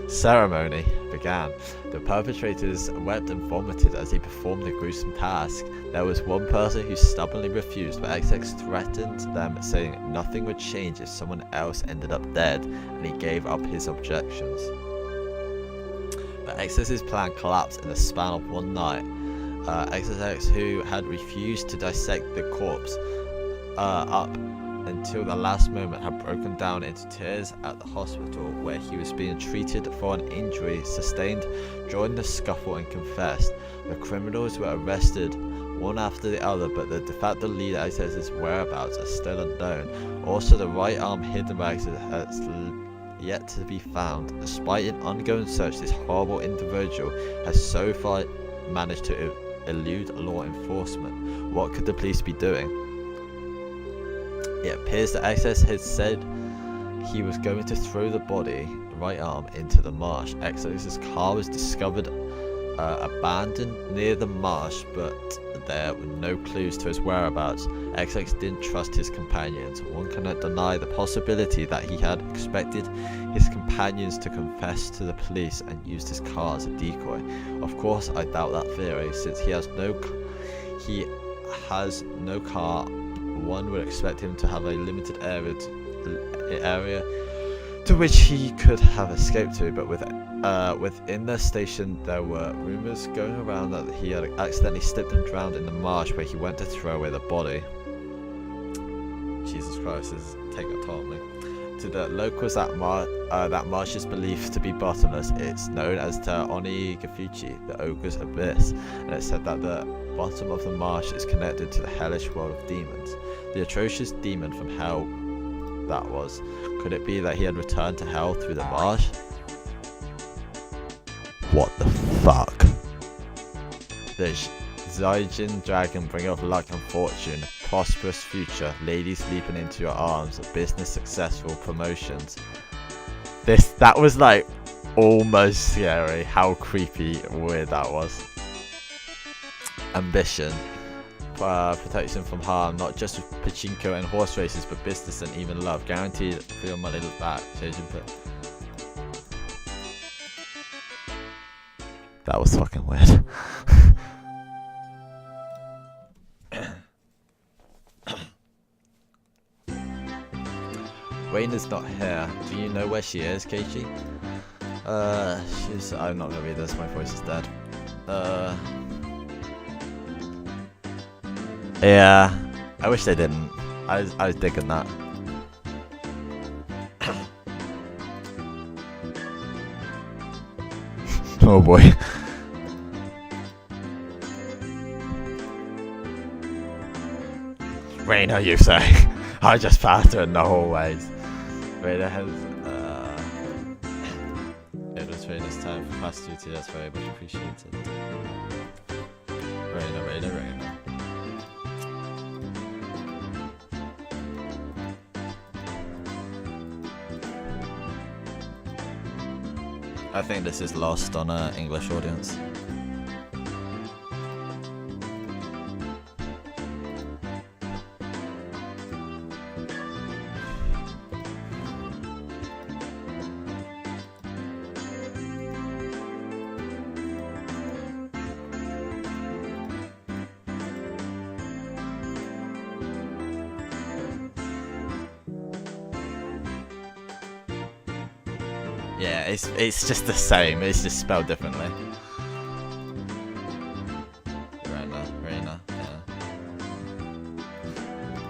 ceremony began. The perpetrators wept and vomited as they performed the gruesome task. There was one person who stubbornly refused, but XX threatened them, saying nothing would change if someone else ended up dead, and he gave up his objections. But XX's plan collapsed in the span of one night. XX, who had refused to dissect the corpse up until the last moment, had broken down into tears at the hospital where he was being treated for an injury sustained during the scuffle, and confessed. The criminals were arrested one after the other, but the de facto leader XX's whereabouts are still unknown. Also, the right arm hidden by XX has yet to be found. Despite an ongoing search, this horrible individual has so far managed to elude law enforcement. What could the police be doing? It appears that XX had said he was going to throw the body, right arm, into the marsh. XX's car was discovered abandoned near the marsh, but there were no clues to his whereabouts. XX didn't trust his companions. One cannot deny the possibility that he had expected his companions to confess to the police and used his car as a decoy. Of course, I doubt that theory, since he has no car. One would expect him to have a limited area to which he could have escaped to, but within the station there were rumours going around that he had accidentally slipped and drowned in the marsh where he went to throw away the body. Jesus Christ, this is taking a toll on me. To the locals, that marsh is believed to be bottomless. It's known as the Onikakushi, the ogre's abyss, and it's said that the bottom of the marsh is connected to the hellish world of demons. The atrocious demon from hell that was. Could it be that he had returned to hell through the marsh? What the fuck? The Zaijin dragon, bringer of luck and fortune, prosperous future, ladies leaping into your arms, business successful, promotions. That was like almost scary, how creepy weird that was. Ambition, protection from harm, not just with pachinko and horse races, but business and even love. Guaranteed for your money back. That was fucking weird. Rain is not here. Do you know where she is, Keiichi? I'm not gonna read this, my voice is dead. Yeah, I wish they didn't. I was digging that. Oh boy. Raina, you say? I just passed her in the hallways. Raina has, it was Raina's time for fast duty, that's very much appreciated. Raina. I think this is lost on an English audience. Yeah, it's just the same, it's just spelled differently. Raina, yeah.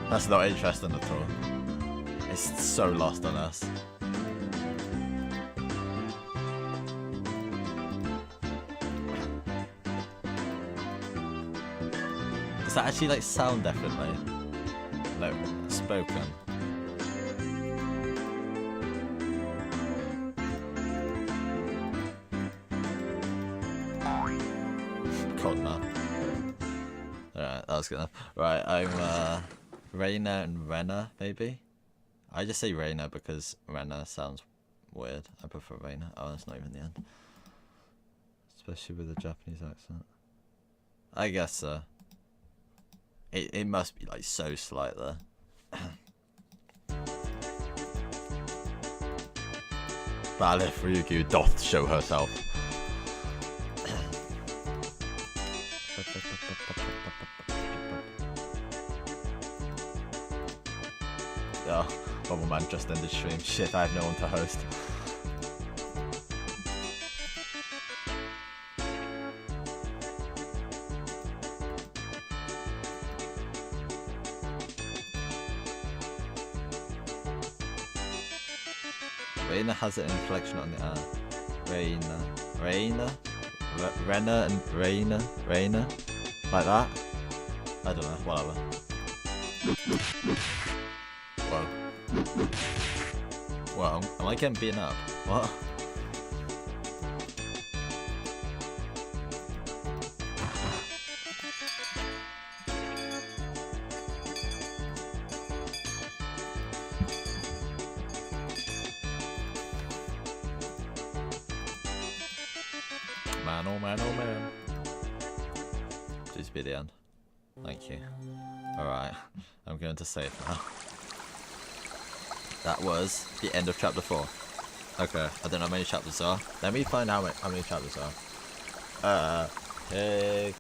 That's not interesting at all. It's so lost on us. Does that actually like sound differently? Like spoken? God, man. Alright, that was good enough. Right, I'm Reina and Rena, maybe? I just say Reina because Rena sounds weird. I prefer Reina. Oh, that's not even the end. Especially with a Japanese accent. I guess so. It must be like so slight there. Ballet Ryukyu doth show herself. Oh, Bubble Man just ended stream. Shit, I have no one to host. Reina has an inflection on the R. Reina? Rena and Reina? Like that? I don't know, whatever. Whoa. Whoa, am I getting beaten up? What? Man, oh man, oh man. Please be the end. Thank you. Alright, I'm going to save now. That was the end of chapter 4. Okay, I don't know how many chapters are. Let me find out how many chapters are. Hey.